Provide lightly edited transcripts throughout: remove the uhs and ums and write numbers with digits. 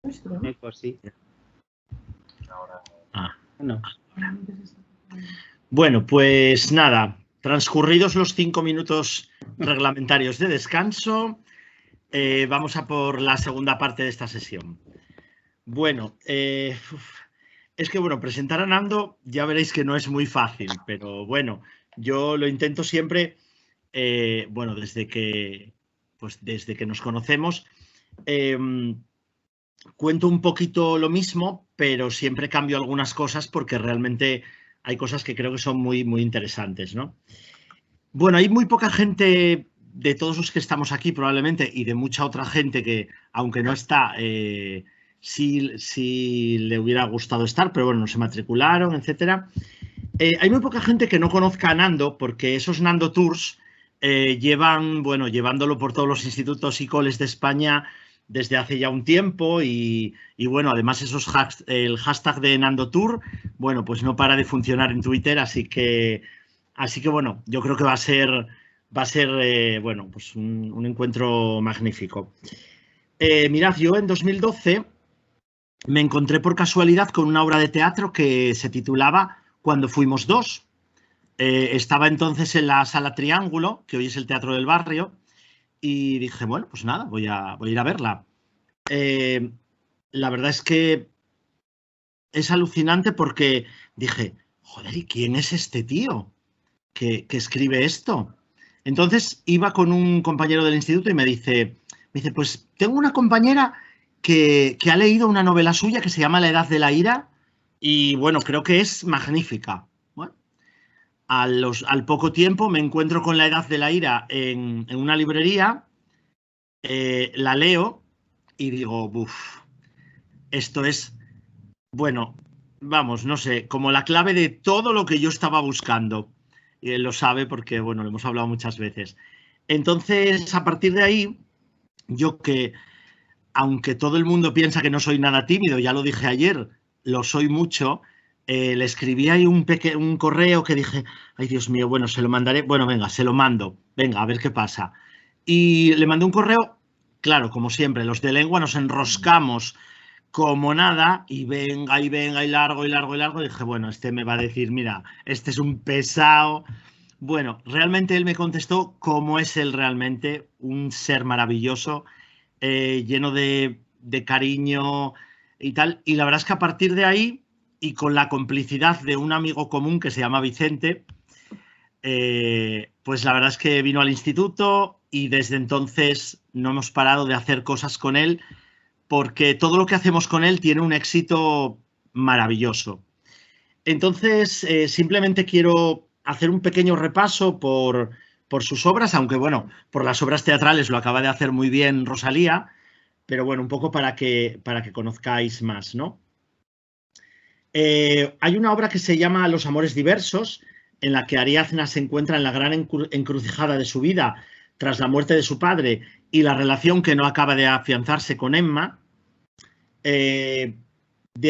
Pues sí. No. Bueno, pues nada, transcurridos los 5 minutos reglamentarios de descanso, vamos a por la segunda parte de esta sesión. Bueno, es que bueno, presentar a Nando ya veréis que no es muy fácil, pero bueno, yo lo intento siempre, bueno, desde que nos conocemos, cuento un poquito lo mismo, pero siempre cambio algunas cosas porque realmente hay cosas que creo que son muy, muy interesantes, ¿no? Bueno, hay muy poca gente de todos los que estamos aquí probablemente y de mucha otra gente que, aunque no está, sí le hubiera gustado estar, pero bueno, no se matricularon, etcétera. Hay muy poca gente que no conozca a Nando porque esos Nando Tours llevan, bueno, llevándolo por todos los institutos y coles de España desde hace ya un tiempo y bueno, además el hashtag de Nando Tour, bueno, pues no para de funcionar en Twitter, así que bueno, yo creo que va a ser bueno, pues un encuentro magnífico. Mirad, yo en 2012 me encontré por casualidad con una obra de teatro que se titulaba Cuando fuimos dos. Estaba entonces en la Sala Triángulo, que hoy es el Teatro del Barrio, y dije, bueno, pues nada, voy a ir a verla. La verdad es que es alucinante porque dije, joder, ¿y quién es este tío que escribe esto? Entonces iba con un compañero del instituto y me dice, pues tengo una compañera que ha leído una novela suya que se llama La Edad de la Ira y bueno, creo que es magnífica. Bueno, al poco tiempo me encuentro con La Edad de la Ira en una librería, la leo y digo, uff, esto es, bueno, vamos, no sé, como la clave de todo lo que yo estaba buscando. Y él lo sabe porque, bueno, lo hemos hablado muchas veces. Entonces, a partir de ahí, yo que, aunque todo el mundo piensa que no soy nada tímido, ya lo dije ayer, lo soy mucho, le escribí ahí un correo que dije, ay Dios mío, bueno, se lo mandaré, bueno, venga, se lo mando, venga, a ver qué pasa. Y le mandé un correo, claro, como siempre, los de lengua nos enroscamos como nada y venga y venga y largo y largo y largo. Y dije, bueno, este me va a decir, mira, este es un pesado. Bueno, realmente él me contestó cómo es él realmente, un ser maravilloso, lleno de cariño y tal. Y la verdad es que a partir de ahí, y con la complicidad de un amigo común que se llama Vicente, pues la verdad es que vino al instituto y desde entonces no hemos parado de hacer cosas con él porque todo lo que hacemos con él tiene un éxito maravilloso. Entonces, simplemente quiero hacer un pequeño repaso por sus obras, aunque bueno, por las obras teatrales lo acaba de hacer muy bien Rosalía, pero bueno, un poco para que conozcáis más, ¿no? Hay una obra que se llama Los amores diversos, en la que Ariadna se encuentra en la gran encrucijada de su vida tras la muerte de su padre y la relación que no acaba de afianzarse con Emma. De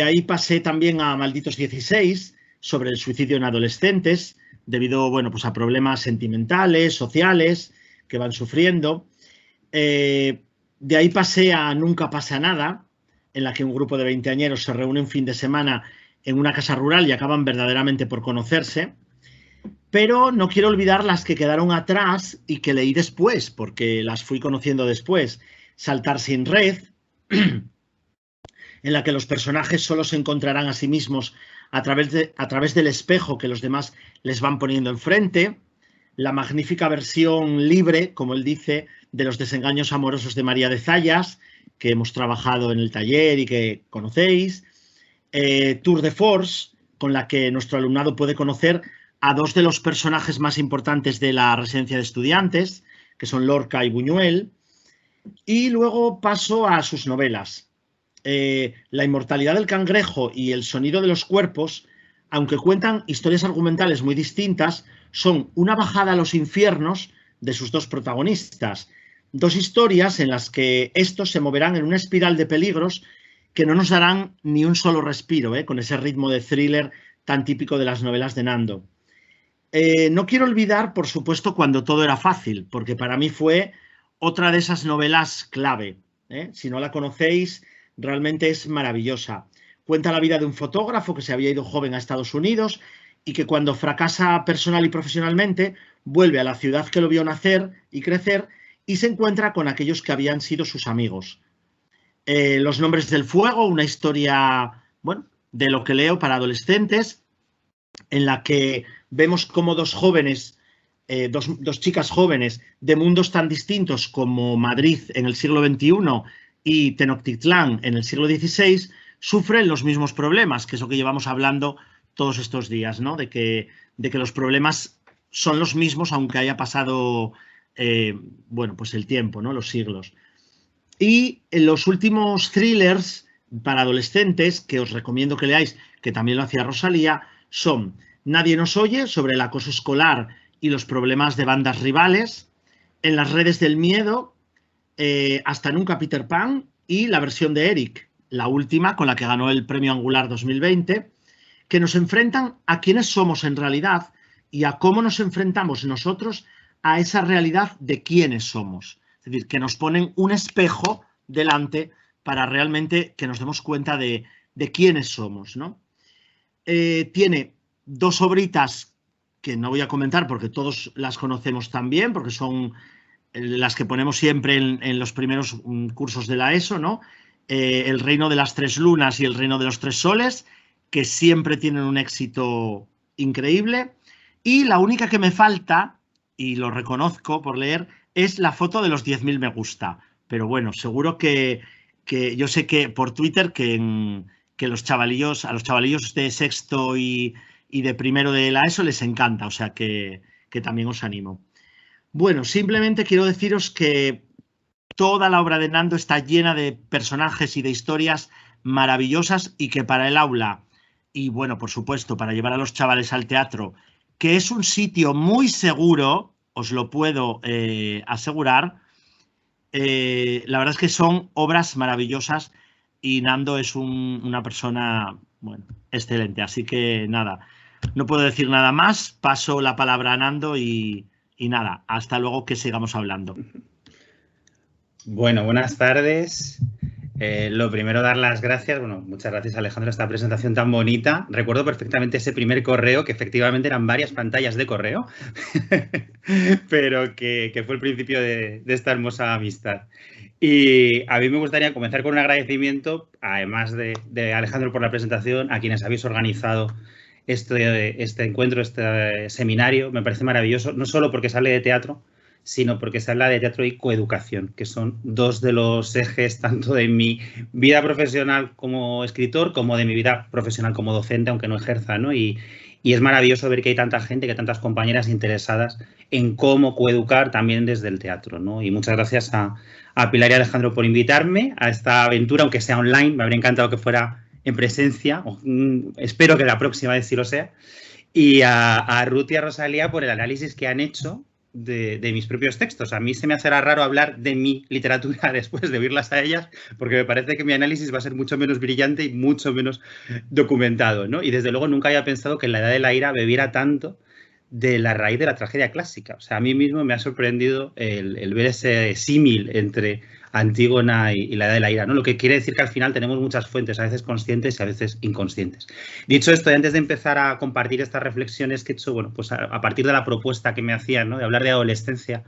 ahí pasé también a Malditos 16, sobre el suicidio en adolescentes, debido bueno, pues a problemas sentimentales, sociales, que van sufriendo. De ahí pasé a Nunca pasa nada, en la que un grupo de veinteañeros se reúne un fin de semana en una casa rural y acaban verdaderamente por conocerse. Pero no quiero olvidar las que quedaron atrás y que leí después, porque las fui conociendo después. Saltar sin red, en la que los personajes solo se encontrarán a sí mismos a través del espejo que los demás les van poniendo enfrente. La magnífica versión libre, como él dice, de los desengaños amorosos de María de Zayas, que hemos trabajado en el taller y que conocéis. Tour de Force, con la que nuestro alumnado puede conocer a dos de los personajes más importantes de la residencia de estudiantes, que son Lorca y Buñuel. Y luego paso a sus novelas. La inmortalidad del cangrejo y El sonido de los cuerpos, aunque cuentan historias argumentales muy distintas, son una bajada a los infiernos de sus dos protagonistas. Dos historias en las que estos se moverán en una espiral de peligros que no nos darán ni un solo respiro, con ese ritmo de thriller tan típico de las novelas de Nando. No quiero olvidar, por supuesto, Cuando todo era fácil, porque para mí fue otra de esas novelas clave. Si no la conocéis, realmente es maravillosa. Cuenta la vida de un fotógrafo que se había ido joven a Estados Unidos y que cuando fracasa personal y profesionalmente vuelve a la ciudad que lo vio nacer y crecer y se encuentra con aquellos que habían sido sus amigos. Los nombres del fuego, una historia, bueno, de lo que leo para adolescentes, en la que vemos cómo dos chicas jóvenes de mundos tan distintos como Madrid en el siglo XXI y Tenochtitlán en el siglo XVI sufren los mismos problemas, que es lo que llevamos hablando todos estos días, ¿no? De que los problemas son los mismos aunque haya pasado bueno, pues el tiempo, ¿no? Los siglos. Y en los últimos thrillers para adolescentes, que os recomiendo que leáis, que también lo hacía Rosalía, son Nadie nos oye, sobre el acoso escolar y los problemas de bandas rivales, En las redes del miedo, Hasta nunca Peter Pan y la versión de Eric, la última con la que ganó el Premio Angular 2020, que nos enfrentan a quiénes somos en realidad y a cómo nos enfrentamos nosotros a esa realidad de quiénes somos. Es decir, que nos ponen un espejo delante para realmente que nos demos cuenta de quiénes somos, ¿no? Tiene dos obritas que no voy a comentar porque todos las conocemos también, porque son las que ponemos siempre en los primeros cursos de la ESO, ¿no? El reino de las tres lunas y el reino de los tres soles, que siempre tienen un éxito increíble. Y la única que me falta, y lo reconozco por leer, es la foto de los 10.000 me gusta. Pero bueno, seguro que yo sé que por Twitter que a los chavalillos de sexto y de primero de la ESO les encanta, o sea que también os animo. Bueno, simplemente quiero deciros que toda la obra de Nando está llena de personajes y de historias maravillosas y que para el aula y, bueno, por supuesto, para llevar a los chavales al teatro, que es un sitio muy seguro, os lo puedo asegurar, la verdad es que son obras maravillosas y Nando es una persona, bueno, excelente. Así que nada, no puedo decir nada más, paso la palabra a Nando y nada, hasta luego, que sigamos hablando. Bueno, buenas tardes. Lo primero, dar las gracias. Bueno, muchas gracias, Alejandro, esta presentación tan bonita. Recuerdo perfectamente ese primer correo, que efectivamente eran varias pantallas de correo, pero que fue el principio de esta hermosa amistad. Y a mí me gustaría comenzar con un agradecimiento, además de Alejandro por la presentación, a quienes habéis organizado este encuentro, este seminario. Me parece maravilloso, no solo porque sale de teatro, sino porque se habla de teatro y coeducación, que son dos de los ejes tanto de mi vida profesional como escritor, como de mi vida profesional como docente, aunque no ejerza, ¿no? Y es maravilloso ver que hay tanta gente, que tantas compañeras interesadas en cómo coeducar también desde el teatro, ¿no? Y muchas gracias a Pilar y Alejandro por invitarme a esta aventura, aunque sea online. Me habría encantado que fuera en presencia. Espero que la próxima vez sí lo sea. Y a Ruth y a Rosalía por el análisis que han hecho de mis propios textos. A mí se me hace raro hablar de mi literatura después de oírlas a ellas, porque me parece que mi análisis va a ser mucho menos brillante y mucho menos documentado, ¿no? Y desde luego nunca había pensado que en la Edad de la Ira bebiera tanto de la raíz de la tragedia clásica. O sea, a mí mismo me ha sorprendido el ver ese símil entre Antígona y la Edad de la Ira, ¿no? Lo que quiere decir que al final tenemos muchas fuentes, a veces conscientes y a veces inconscientes. Dicho esto, y antes de empezar a compartir estas reflexiones que he hecho, bueno, pues a partir de la propuesta que me hacían, ¿no? De hablar de adolescencia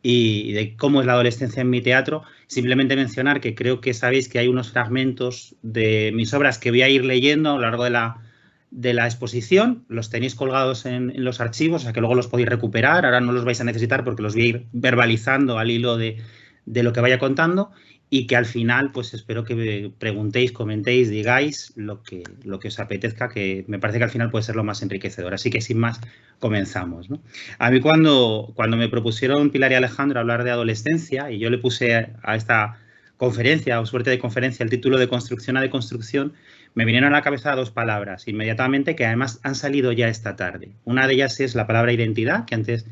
y de cómo es la adolescencia en mi teatro, simplemente mencionar que creo que sabéis que hay unos fragmentos de mis obras que voy a ir leyendo a lo largo de la exposición. Los tenéis colgados en los archivos, o sea que luego los podéis recuperar. Ahora no los vais a necesitar porque los voy a ir verbalizando al hilo de lo que vaya contando, y que al final, pues espero que preguntéis, comentéis, digáis lo que os apetezca, que me parece que al final puede ser lo más enriquecedor. Así que sin más, comenzamos, ¿no? A mí cuando me propusieron Pilar y Alejandro hablar de adolescencia, y yo le puse a esta conferencia, o suerte de conferencia, el título de Construcción a Deconstrucción, me vinieron a la cabeza dos palabras inmediatamente que además han salido ya esta tarde. Una de ellas es la palabra identidad, que antes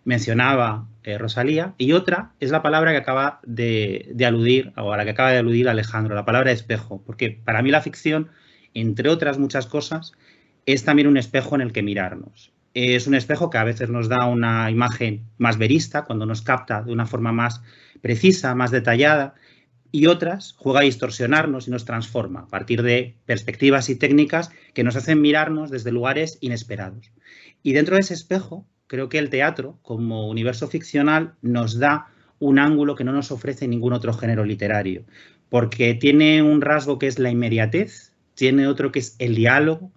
mencionaba Rosalía, y otra es la palabra que acaba de aludir, o a la que acaba de aludir Alejandro, la palabra espejo, porque para mí la ficción, entre otras muchas cosas, es también un espejo en el que mirarnos. Es un espejo que a veces nos da una imagen más verista, cuando nos capta de una forma más precisa, más detallada, y otras juega a distorsionarnos y nos transforma a partir de perspectivas y técnicas que nos hacen mirarnos desde lugares inesperados. Y dentro de ese espejo, creo que el teatro, como universo ficcional, nos da un ángulo que no nos ofrece ningún otro género literario, porque tiene un rasgo que es la inmediatez, tiene otro que es el diálogo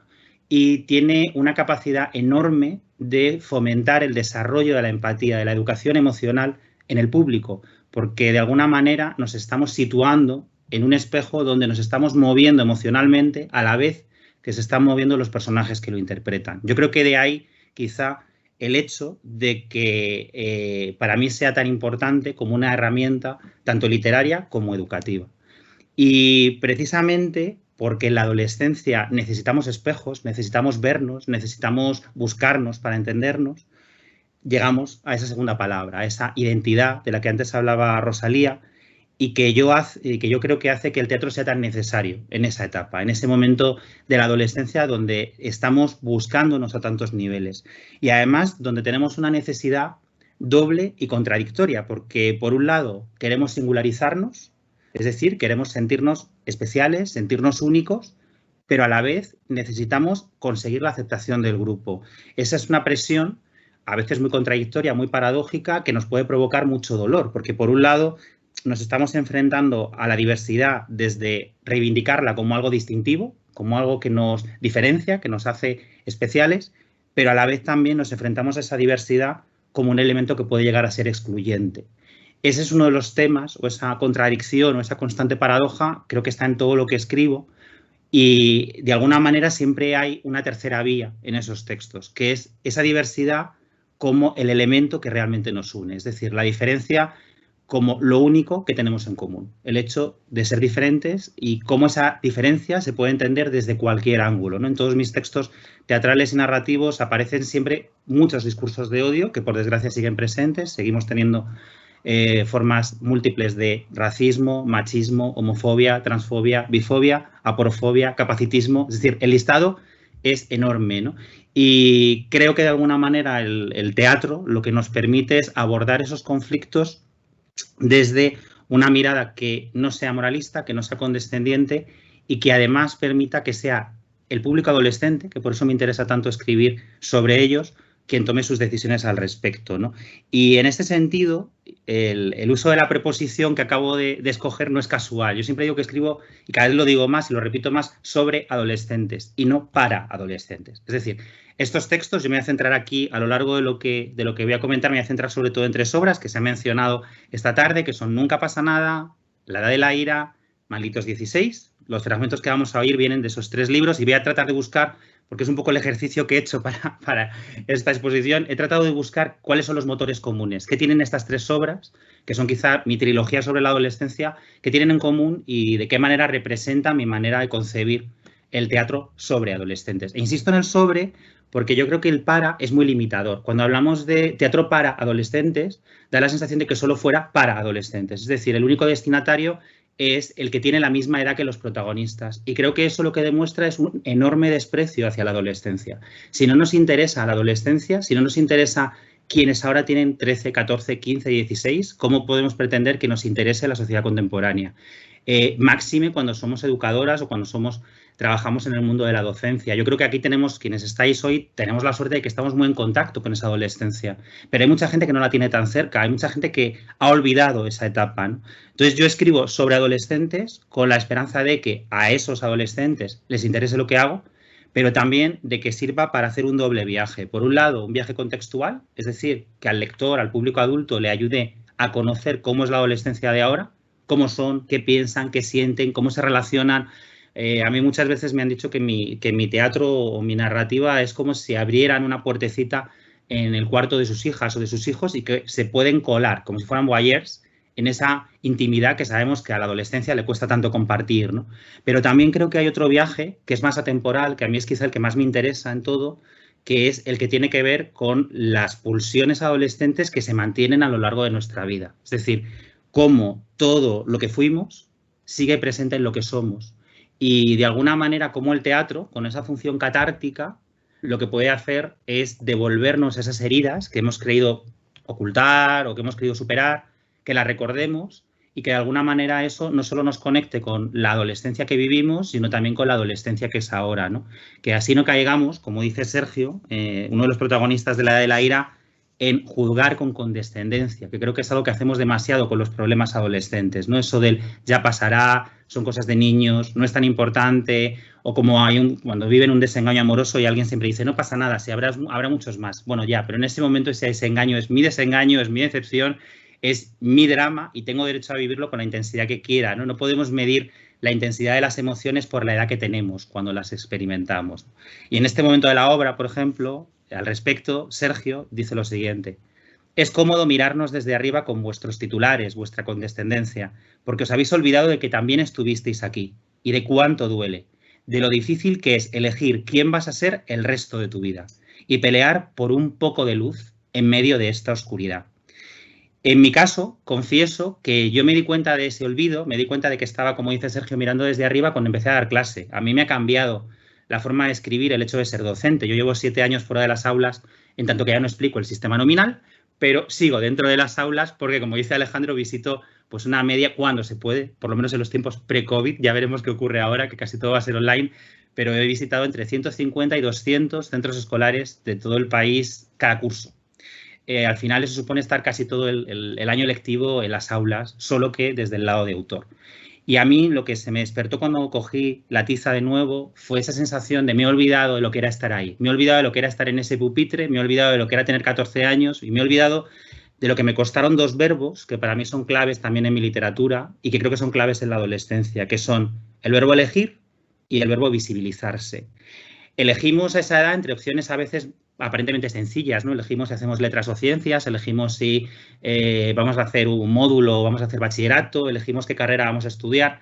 y tiene una capacidad enorme de fomentar el desarrollo de la empatía, de la educación emocional en el público, porque de alguna manera nos estamos situando en un espejo donde nos estamos moviendo emocionalmente a la vez que se están moviendo los personajes que lo interpretan. Yo creo que de ahí quizá el hecho de que para mí sea tan importante como una herramienta tanto literaria como educativa. Y precisamente porque en la adolescencia necesitamos espejos, necesitamos vernos, necesitamos buscarnos para entendernos, llegamos a esa segunda palabra, a esa identidad de la que antes hablaba Rosalía y que yo creo que hace que el teatro sea tan necesario en esa etapa, en ese momento de la adolescencia donde estamos buscándonos a tantos niveles y además donde tenemos una necesidad doble y contradictoria, porque por un lado queremos singularizarnos, es decir, queremos sentirnos especiales, sentirnos únicos, pero a la vez necesitamos conseguir la aceptación del grupo. Esa es una presión a veces muy contradictoria, muy paradójica, que nos puede provocar mucho dolor, porque por un lado nos estamos enfrentando a la diversidad desde reivindicarla como algo distintivo, como algo que nos diferencia, que nos hace especiales, pero a la vez también nos enfrentamos a esa diversidad como un elemento que puede llegar a ser excluyente. Ese es uno de los temas, o esa contradicción, o esa constante paradoja, creo que está en todo lo que escribo, y de alguna manera siempre hay una tercera vía en esos textos, que es esa diversidad como el elemento que realmente nos une, es decir, la diferencia como lo único que tenemos en común, el hecho de ser diferentes y cómo esa diferencia se puede entender desde cualquier ángulo, ¿no? En todos mis textos teatrales y narrativos aparecen siempre muchos discursos de odio que por desgracia siguen presentes, seguimos teniendo formas múltiples de racismo, machismo, homofobia, transfobia, bifobia, aporofobia, capacitismo, es decir, el listado es enorme, ¿no? Y creo que de alguna manera el teatro lo que nos permite es abordar esos conflictos desde una mirada que no sea moralista, que no sea condescendiente y que además permita que sea el público adolescente, que por eso me interesa tanto escribir sobre ellos, quien tome sus decisiones al respecto, ¿no? Y en este sentido, el uso de la preposición que acabo de escoger no es casual. Yo siempre digo que escribo, y cada vez lo digo más y lo repito más, sobre adolescentes y no para adolescentes. Es decir, estos textos, yo me voy a centrar aquí, a lo largo de lo que voy a comentar, me voy a centrar sobre todo en 3 obras que se han mencionado esta tarde, que son Nunca pasa nada, La edad de la ira, Malditos 16. Los fragmentos que vamos a oír vienen de esos 3 libros y voy a tratar de buscar, porque es un poco el ejercicio que he hecho para esta exposición, he tratado de buscar cuáles son los motores comunes, qué tienen estas 3 obras, que son quizá mi trilogía sobre la adolescencia, qué tienen en común y de qué manera representa mi manera de concebir el teatro sobre adolescentes. E insisto en el sobre porque yo creo que el para es muy limitador. Cuando hablamos de teatro para adolescentes, da la sensación de que solo fuera para adolescentes. Es decir, el único destinatario es el que tiene la misma edad que los protagonistas. Y creo que eso lo que demuestra es un enorme desprecio hacia la adolescencia. Si no nos interesa la adolescencia, si no nos interesa quienes ahora tienen 13, 14, 15, 16, ¿cómo podemos pretender que nos interese la sociedad contemporánea? Máxime cuando somos educadoras o cuando trabajamos en el mundo de la docencia. Yo creo que aquí tenemos, quienes estáis hoy, tenemos la suerte de que estamos muy en contacto con esa adolescencia, pero hay mucha gente que no la tiene tan cerca, hay mucha gente que ha olvidado esa etapa, ¿no? Entonces yo escribo sobre adolescentes con la esperanza de que a esos adolescentes les interese lo que hago, pero también de que sirva para hacer un doble viaje. Por un lado, un viaje contextual, es decir, que al lector, al público adulto, le ayude a conocer cómo es la adolescencia de ahora, cómo son, qué piensan, qué sienten, cómo se relacionan. A mí muchas veces me han dicho que mi teatro o mi narrativa es como si abrieran una puertecita en el cuarto de sus hijas o de sus hijos y que se pueden colar, como si fueran voyeurs, en esa intimidad que sabemos que a la adolescencia le cuesta tanto compartir, ¿no? Pero también creo que hay otro viaje que es más atemporal, que a mí es quizá el que más me interesa en todo, que es el que tiene que ver con las pulsiones adolescentes que se mantienen a lo largo de nuestra vida. Es decir, cómo todo lo que fuimos sigue presente en lo que somos. Y de alguna manera, como el teatro, con esa función catártica, lo que puede hacer es devolvernos esas heridas que hemos creído ocultar o que hemos querido superar, que las recordemos y que de alguna manera eso no solo nos conecte con la adolescencia que vivimos, sino también con la adolescencia que es ahora, ¿no? Que así no caigamos, como dice Sergio, uno de los protagonistas de la Edad de la Ira, en juzgar con condescendencia, que creo que es algo que hacemos demasiado con los problemas adolescentes, ¿no? Eso del ya pasará, son cosas de niños, no es tan importante, o como cuando viven un desengaño amoroso y alguien siempre dice, no pasa nada, si habrá muchos más. Bueno, ya, pero en ese momento ese desengaño es mi decepción, es mi drama y tengo derecho a vivirlo con la intensidad que quiera, ¿no? No podemos medir la intensidad de las emociones por la edad que tenemos cuando las experimentamos. Y en este momento de la obra, por ejemplo, al respecto, Sergio dice lo siguiente: es cómodo mirarnos desde arriba con vuestros titulares, vuestra condescendencia, porque os habéis olvidado de que también estuvisteis aquí y de cuánto duele, de lo difícil que es elegir quién vas a ser el resto de tu vida y pelear por un poco de luz en medio de esta oscuridad. En mi caso, confieso que yo me di cuenta de ese olvido, me di cuenta de que estaba, como dice Sergio, mirando desde arriba cuando empecé a dar clase. A mí me ha cambiado la forma de escribir el hecho de ser docente. Yo llevo 7 años fuera de las aulas, en tanto que ya no explico el sistema nominal, pero sigo dentro de las aulas porque, como dice Alejandro, visito pues una media cuando se puede, por lo menos en los tiempos pre-COVID. Ya veremos qué ocurre ahora, que casi todo va a ser online, pero he visitado entre 150 y 200 centros escolares de todo el país cada curso. Al final eso supone estar casi todo el año lectivo en las aulas, solo que desde el lado de autor. Y a mí lo que se me despertó cuando cogí la tiza de nuevo fue esa sensación de me he olvidado de lo que era estar ahí, me he olvidado de lo que era estar en ese pupitre, me he olvidado de lo que era tener 14 años y me he olvidado de lo que me costaron 2 verbos que para mí son claves también en mi literatura y que creo que son claves en la adolescencia, que son el verbo elegir y el verbo visibilizarse. Elegimos a esa edad entre opciones a veces aparentemente sencillas, ¿no? Elegimos si hacemos letras o ciencias, elegimos si vamos a hacer un módulo o vamos a hacer bachillerato, elegimos qué carrera vamos a estudiar,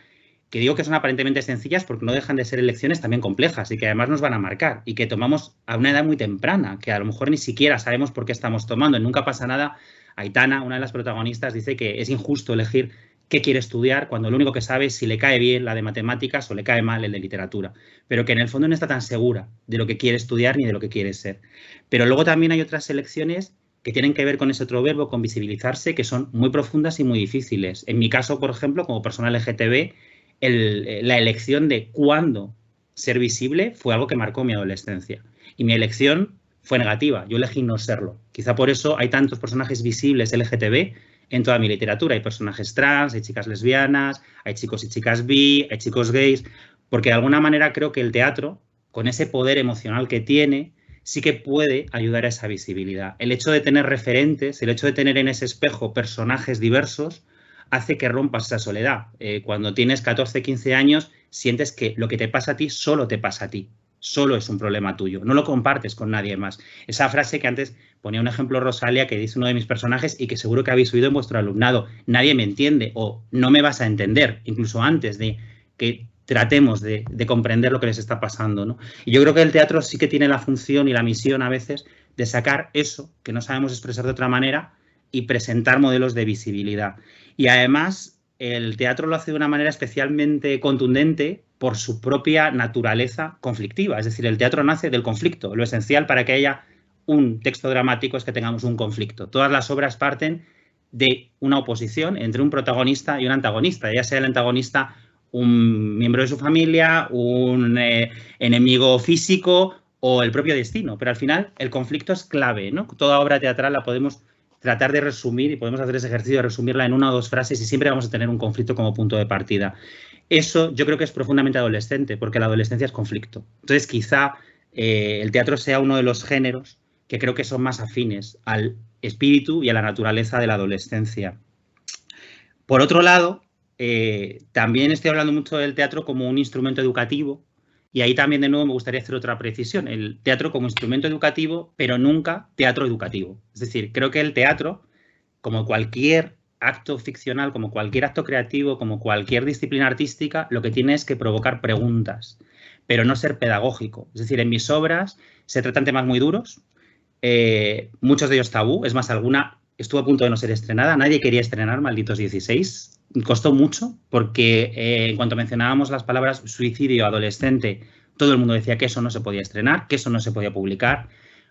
que digo que son aparentemente sencillas porque no dejan de ser elecciones también complejas y que además nos van a marcar y que tomamos a una edad muy temprana, que a lo mejor ni siquiera sabemos por qué estamos tomando. En Nunca pasa nada, Aitana, una de las protagonistas, dice que es injusto elegir qué quiere estudiar cuando lo único que sabe es si le cae bien la de matemáticas o le cae mal el de literatura, pero que en el fondo no está tan segura de lo que quiere estudiar ni de lo que quiere ser. Pero luego también hay otras elecciones que tienen que ver con ese otro verbo, con visibilizarse, que son muy profundas y muy difíciles. En mi caso, por ejemplo, como persona LGTB, la elección de cuándo ser visible fue algo que marcó mi adolescencia. Y mi elección fue negativa, yo elegí no serlo. Quizá por eso hay tantos personajes visibles LGTB en toda mi literatura. Hay personajes trans, hay chicas lesbianas, hay chicos y chicas bi, hay chicos gays, porque de alguna manera creo que el teatro, con ese poder emocional que tiene, sí que puede ayudar a esa visibilidad. El hecho de tener referentes, el hecho de tener en ese espejo personajes diversos, hace que rompas esa soledad. Cuando tienes 14, 15 años, sientes que lo que te pasa a ti solo te pasa a ti. Solo es un problema tuyo, no lo compartes con nadie más. Esa frase que antes ponía un ejemplo Rosalia, que dice uno de mis personajes y que seguro que habéis oído en vuestro alumnado: nadie me entiende o no me vas a entender, incluso antes de que tratemos de comprender lo que les está pasando, ¿no? Y yo creo que el teatro sí que tiene la función y la misión a veces de sacar eso que no sabemos expresar de otra manera y presentar modelos de visibilidad. Y además el teatro lo hace de una manera especialmente contundente por su propia naturaleza conflictiva. Es decir, el teatro nace del conflicto. Lo esencial para que haya un texto dramático es que tengamos un conflicto. Todas las obras parten de una oposición entre un protagonista y un antagonista, ya sea el antagonista un miembro de su familia, un enemigo físico o el propio destino. Pero al final el conflicto es clave, ¿no? Toda obra teatral la podemos tratar de resumir y podemos hacer ese ejercicio de resumirla en 1 o 2 frases y siempre vamos a tener un conflicto como punto de partida. Eso yo creo que es profundamente adolescente, porque la adolescencia es conflicto. Entonces, quizá el teatro sea uno de los géneros que creo que son más afines al espíritu y a la naturaleza de la adolescencia. Por otro lado, también estoy hablando mucho del teatro como un instrumento educativo, y ahí también de nuevo me gustaría hacer otra precisión: el teatro como instrumento educativo, pero nunca teatro educativo. Es decir, creo que el teatro, como cualquier acto ficcional, como cualquier acto creativo, como cualquier disciplina artística, lo que tiene es que provocar preguntas, pero no ser pedagógico. Es decir, en mis obras se tratan temas muy duros, muchos de ellos tabú. Es más, alguna estuvo a punto de no ser estrenada, nadie quería estrenar Malditos 16. Costó mucho porque en cuanto mencionábamos las palabras suicidio adolescente, todo el mundo decía que eso no se podía estrenar, que eso no se podía publicar.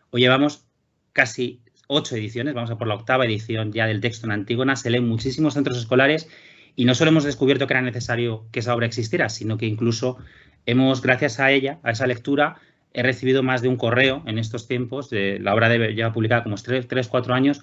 Hoy llevamos casi 8 ediciones, vamos a por la 8ª edición ya del texto en Antígona, se lee en muchísimos centros escolares Y no solo hemos descubierto que era necesario que esa obra existiera, sino que incluso hemos, gracias a ella, a esa lectura, he recibido más de un correo en estos tiempos, de la obra ya publicada como 3-4 años,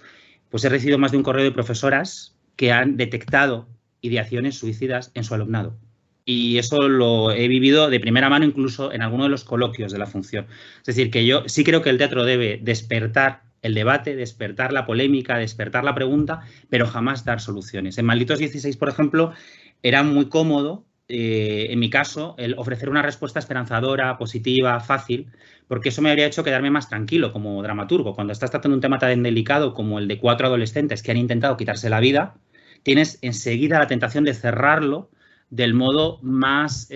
pues he recibido más de un correo de profesoras que han detectado ideaciones suicidas en su alumnado. Y eso lo he vivido de primera mano incluso en alguno de los coloquios de la función. Es decir, que yo sí creo que el teatro debe despertar el debate, despertar la polémica, despertar la pregunta, pero jamás dar soluciones. En Malditos 16, por ejemplo, era muy cómodo, en mi caso, el ofrecer una respuesta esperanzadora, positiva, fácil, porque eso me habría hecho quedarme más tranquilo como dramaturgo. Cuando estás tratando un tema tan delicado como el de 4 adolescentes que han intentado quitarse la vida, tienes enseguida la tentación de cerrarlo del modo más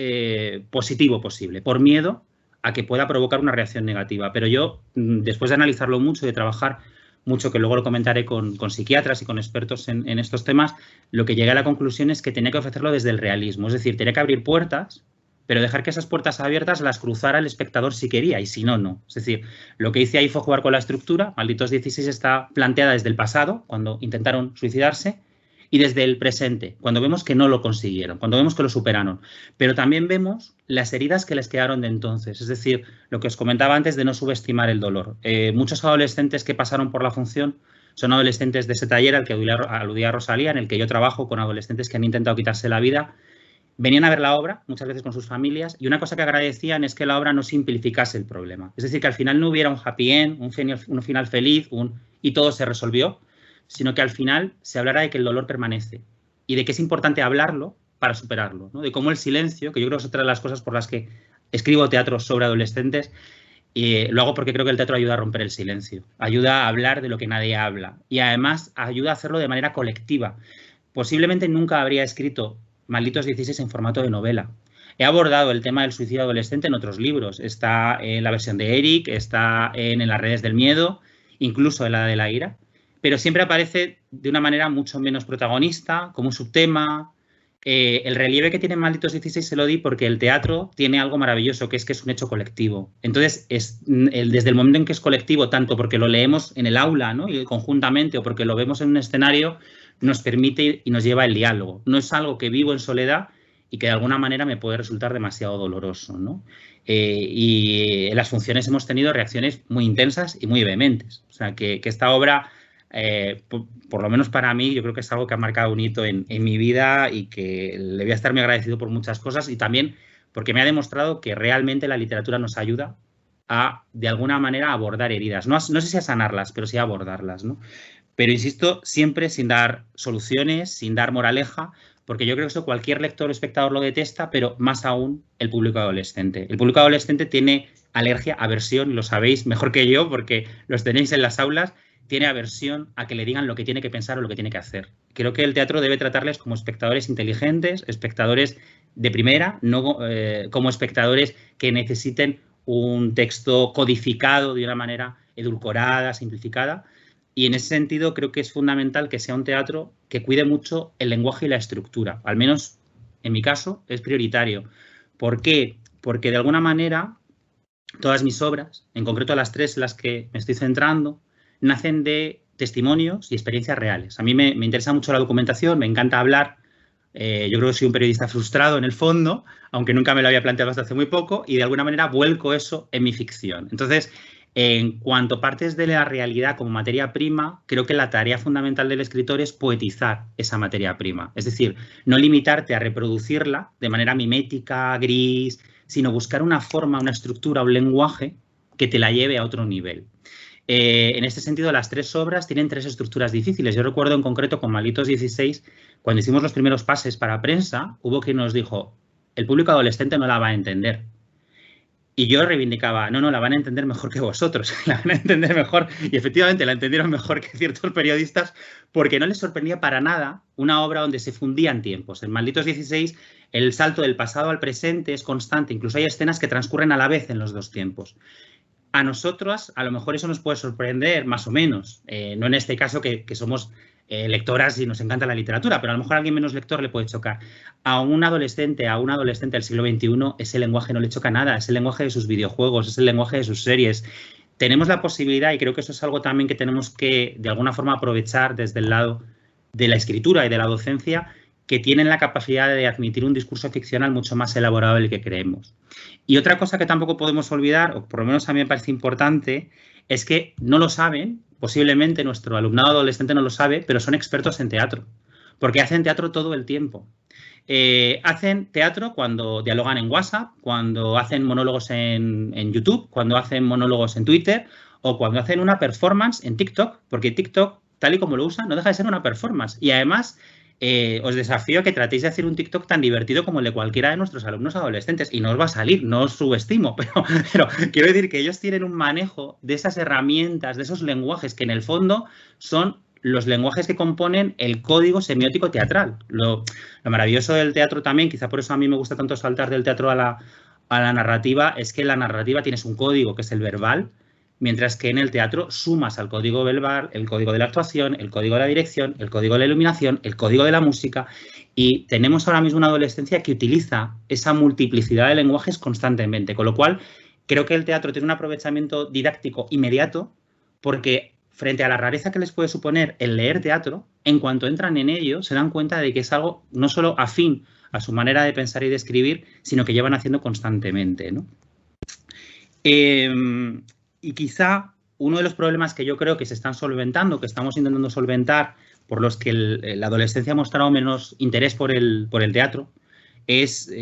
positivo posible, por miedo a que pueda provocar una reacción negativa. Pero yo, después de analizarlo mucho y de trabajar mucho, que luego lo comentaré con psiquiatras y con expertos en estos temas, lo que llegué a la conclusión es que tenía que ofrecerlo desde el realismo. Es decir, tenía que abrir puertas, pero dejar que esas puertas abiertas las cruzara el espectador si quería, y si no, no. Es decir, lo que hice ahí fue jugar con la estructura. Malditos 16 está planteada desde el pasado, cuando intentaron suicidarse, y desde el presente, cuando vemos que no lo consiguieron, cuando vemos que lo superaron. Pero también vemos las heridas que les quedaron de entonces. Es decir, lo que os comentaba antes de no subestimar el dolor. Muchos adolescentes que pasaron por la función son adolescentes de ese taller al que aludía Rosalía, en el que yo trabajo con adolescentes que han intentado quitarse la vida. Venían a ver la obra, muchas veces con sus familias, y una cosa que agradecían es que la obra no simplificase el problema. Es decir, que al final no hubiera un happy end, un final feliz, y todo se resolvió, sino que al final se hablará de que el dolor permanece y de que es importante hablarlo para superarlo, ¿no? De cómo el silencio, que yo creo que es otra de las cosas por las que escribo teatro sobre adolescentes, lo hago porque creo que el teatro ayuda a romper el silencio, ayuda a hablar de lo que nadie habla y además ayuda a hacerlo de manera colectiva. Posiblemente nunca habría escrito Malditos 16 en formato de novela. He abordado el tema del suicidio adolescente en otros libros. Está en la versión de Eric, está en Las redes del miedo, incluso en la de la ira, pero siempre aparece de una manera mucho menos protagonista, como un subtema. El relieve que tiene Malditos 16 se lo di porque el teatro tiene algo maravilloso, que es un hecho colectivo. Entonces, desde el momento en que es colectivo, tanto porque lo leemos en el aula, ¿no?, y conjuntamente, o porque lo vemos en un escenario, nos permite y nos lleva el diálogo. No es algo que vivo en soledad y que de alguna manera me puede resultar demasiado doloroso, ¿no? Y en las funciones hemos tenido reacciones muy intensas y muy vehementes. O sea, que esta obra... por lo menos para mí, yo creo que es algo que ha marcado un hito en mi vida y que le voy a estar muy agradecido por muchas cosas, y también porque me ha demostrado que realmente la literatura nos ayuda a, de alguna manera, abordar heridas. No sé si a sanarlas, pero sí a abordarlas, ¿no? Pero insisto, siempre sin dar soluciones, sin dar moraleja, porque yo creo que eso cualquier lector o espectador lo detesta, pero más aún el público adolescente. El público adolescente tiene alergia, aversión, y lo sabéis mejor que yo porque los tenéis en las aulas. Tiene aversión a que le digan lo que tiene que pensar o lo que tiene que hacer. Creo que el teatro debe tratarles como espectadores inteligentes, espectadores de primera, no como espectadores que necesiten un texto codificado de una manera edulcorada, simplificada. Y en ese sentido creo que es fundamental que sea un teatro que cuide mucho el lenguaje y la estructura. Al menos en mi caso es prioritario. ¿Por qué? Porque de alguna manera todas mis obras, en concreto las 3 en las que me estoy centrando, nacen de testimonios y experiencias reales. A mí me interesa mucho la documentación, me encanta hablar. Yo creo que soy un periodista frustrado en el fondo, aunque nunca me lo había planteado hasta hace muy poco, y de alguna manera vuelco eso en mi ficción. Entonces, en cuanto partes de la realidad como materia prima, creo que la tarea fundamental del escritor es poetizar esa materia prima. Es decir, no limitarte a reproducirla de manera mimética, gris, sino buscar una forma, una estructura, un lenguaje que te la lleve a otro nivel. En este sentido, las 3 obras tienen 3 estructuras difíciles. Yo recuerdo en concreto con Malditos 16, cuando hicimos los primeros pases para prensa, hubo quien nos dijo, el público adolescente no la va a entender. Y yo reivindicaba, no, la van a entender mejor que vosotros, la van a entender mejor. Y efectivamente la entendieron mejor que ciertos periodistas, porque no les sorprendía para nada una obra donde se fundían tiempos. En Malditos 16, el salto del pasado al presente es constante. Incluso hay escenas que transcurren a la vez en los 2 tiempos. A nosotros, a lo mejor eso nos puede sorprender más o menos, no en este caso que somos lectoras y nos encanta la literatura, pero a lo mejor a alguien menos lector le puede chocar. A un adolescente del siglo XXI, ese lenguaje no le choca nada, es el lenguaje de sus videojuegos, es el lenguaje de sus series. Tenemos la posibilidad, y creo que eso es algo también que tenemos que de alguna forma aprovechar desde el lado de la escritura y de la docencia, que tienen la capacidad de admitir un discurso ficcional mucho más elaborado del que creemos. Y otra cosa que tampoco podemos olvidar, o por lo menos a mí me parece importante, es que no lo saben, posiblemente nuestro alumnado adolescente no lo sabe, pero son expertos en teatro, porque hacen teatro todo el tiempo. Hacen teatro cuando dialogan en WhatsApp, cuando hacen monólogos en YouTube, cuando hacen monólogos en Twitter o cuando hacen una performance en TikTok, porque TikTok, tal y como lo usan, no deja de ser una performance. Y además, os desafío a que tratéis de hacer un TikTok tan divertido como el de cualquiera de nuestros alumnos adolescentes. Y no os va a salir, no os subestimo, pero quiero decir que ellos tienen un manejo de esas herramientas, de esos lenguajes que en el fondo son los lenguajes que componen el código semiótico teatral. Lo maravilloso del teatro también, quizá por eso a mí me gusta tanto saltar del teatro a la narrativa, es que en la narrativa tienes un código que es el verbal, mientras que en el teatro sumas al código verbal el código de la actuación, el código de la dirección, el código de la iluminación, el código de la música, y tenemos ahora mismo una adolescencia que utiliza esa multiplicidad de lenguajes constantemente, con lo cual creo que el teatro tiene un aprovechamiento didáctico inmediato porque frente a la rareza que les puede suponer el leer teatro, en cuanto entran en ello, se dan cuenta de que es algo no solo afín a su manera de pensar y de escribir, sino que llevan haciendo constantemente, ¿no? Y quizá uno de los problemas que yo creo que se están solventando, que estamos intentando solventar, por los que la adolescencia ha mostrado menos interés por el teatro, es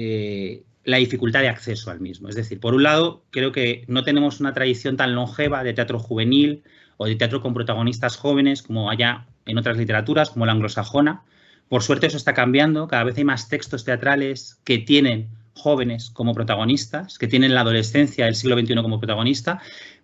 la dificultad de acceso al mismo. Es decir, por un lado, creo que no tenemos una tradición tan longeva de teatro juvenil o de teatro con protagonistas jóvenes como haya en otras literaturas, como la anglosajona. Por suerte eso está cambiando, cada vez hay más textos teatrales que tienen jóvenes como protagonistas, que tienen la adolescencia del siglo XXI como protagonista,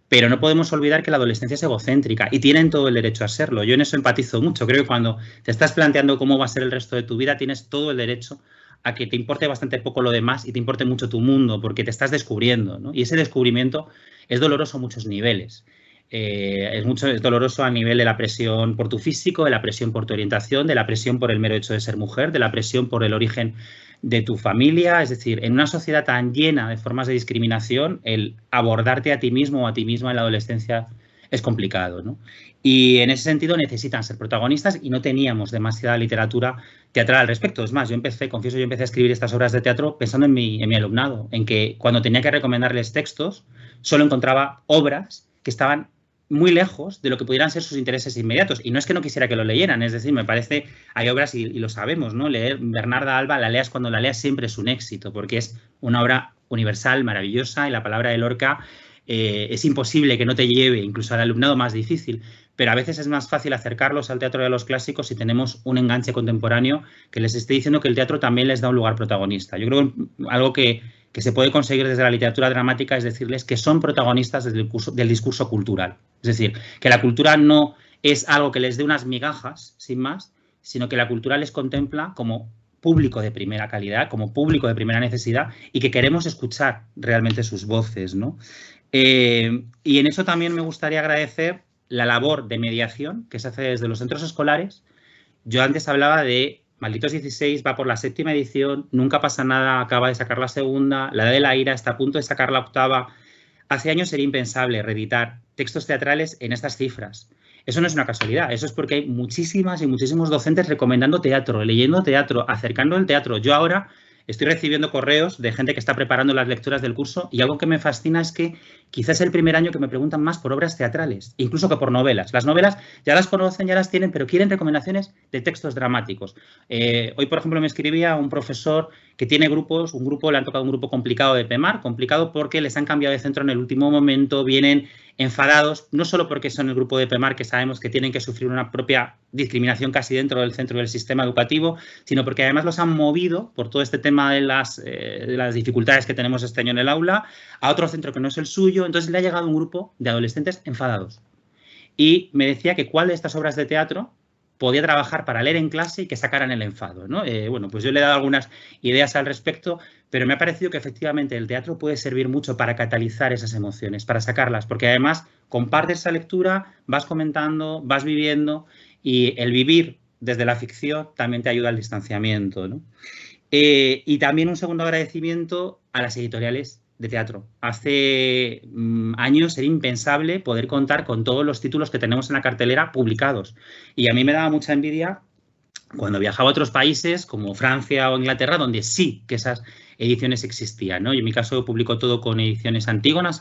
pero no podemos olvidar que la adolescencia es egocéntrica y tienen todo el derecho a serlo. Yo en eso empatizo mucho. Creo que cuando te estás planteando cómo va a ser el resto de tu vida, tienes todo el derecho a que te importe bastante poco lo demás y te importe mucho tu mundo, porque te estás descubriendo, ¿no? Y ese descubrimiento es doloroso a muchos niveles. Es doloroso a nivel de la presión por tu físico, de la presión por tu orientación, de la presión por el mero hecho de ser mujer, de la presión por el origen de tu familia. Es decir, en una sociedad tan llena de formas de discriminación, el abordarte a ti mismo o a ti misma en la adolescencia es complicado, ¿no? Y en ese sentido necesitan ser protagonistas y no teníamos demasiada literatura teatral al respecto. Es más, yo empecé a escribir estas obras de teatro pensando en mi alumnado, en que cuando tenía que recomendarles textos, solo encontraba obras que estaban muy lejos de lo que pudieran ser sus intereses inmediatos. Y no es que no quisiera que lo leyeran, es decir, me parece, hay obras, y lo sabemos, ¿no? Leer Bernarda Alba, la leas cuando la leas, siempre es un éxito, porque es una obra universal, maravillosa, y la palabra de Lorca es imposible que no te lleve, incluso al alumnado más difícil, pero a veces es más fácil acercarlos al teatro de los clásicos si tenemos un enganche contemporáneo que les esté diciendo que el teatro también les da un lugar protagonista. Yo creo que algo que se puede conseguir desde la literatura dramática es decirles que son protagonistas del discurso cultural. Es decir, que la cultura no es algo que les dé unas migajas, sin más, sino que la cultura les contempla como público de primera calidad, como público de primera necesidad y que queremos escuchar realmente sus voces, ¿no? Y en eso también me gustaría agradecer la labor de mediación que se hace desde los centros escolares. Yo antes hablaba de Malditos 16, va por la 7ª edición, nunca pasa nada, acaba de sacar la segunda, La Edad de la Ira está a punto de sacar la 8ª. Hace años sería impensable reeditar textos teatrales en estas cifras. Eso no es una casualidad, eso es porque hay muchísimas y muchísimos docentes recomendando teatro, leyendo teatro, acercando el teatro. Yo ahora estoy recibiendo correos de gente que está preparando las lecturas del curso y algo que me fascina es que quizás es el primer año que me preguntan más por obras teatrales, incluso que por novelas. Las novelas ya las conocen, ya las tienen, pero quieren recomendaciones de textos dramáticos. Hoy, por ejemplo, me escribía un profesor que tiene grupos, le han tocado un grupo complicado de PEMAR, complicado porque les han cambiado de centro en el último momento, vienen enfadados, no solo porque son el grupo de PEMAR que sabemos que tienen que sufrir una propia discriminación casi dentro del centro del sistema educativo, sino porque además los han movido por todo este tema de las dificultades que tenemos este año en el aula a otro centro que no es el suyo. Entonces le ha llegado un grupo de adolescentes enfadados y me decía que cuál de estas obras de teatro podía trabajar para leer en clase y que sacaran el enfado, ¿no? Bueno, pues yo le he dado algunas ideas al respecto, pero me ha parecido que efectivamente el teatro puede servir mucho para catalizar esas emociones, para sacarlas, porque además compartes esa lectura, vas comentando, vas viviendo y el vivir desde la ficción también te ayuda al distanciamiento, ¿no? Y también un segundo agradecimiento a las editoriales de teatro. Hace años era impensable poder contar con todos los títulos que tenemos en la cartelera publicados. Y a mí me daba mucha envidia cuando viajaba a otros países como Francia o Inglaterra, donde sí que esas ediciones existían, ¿no? Y en mi caso publico todo con ediciones Antígonas,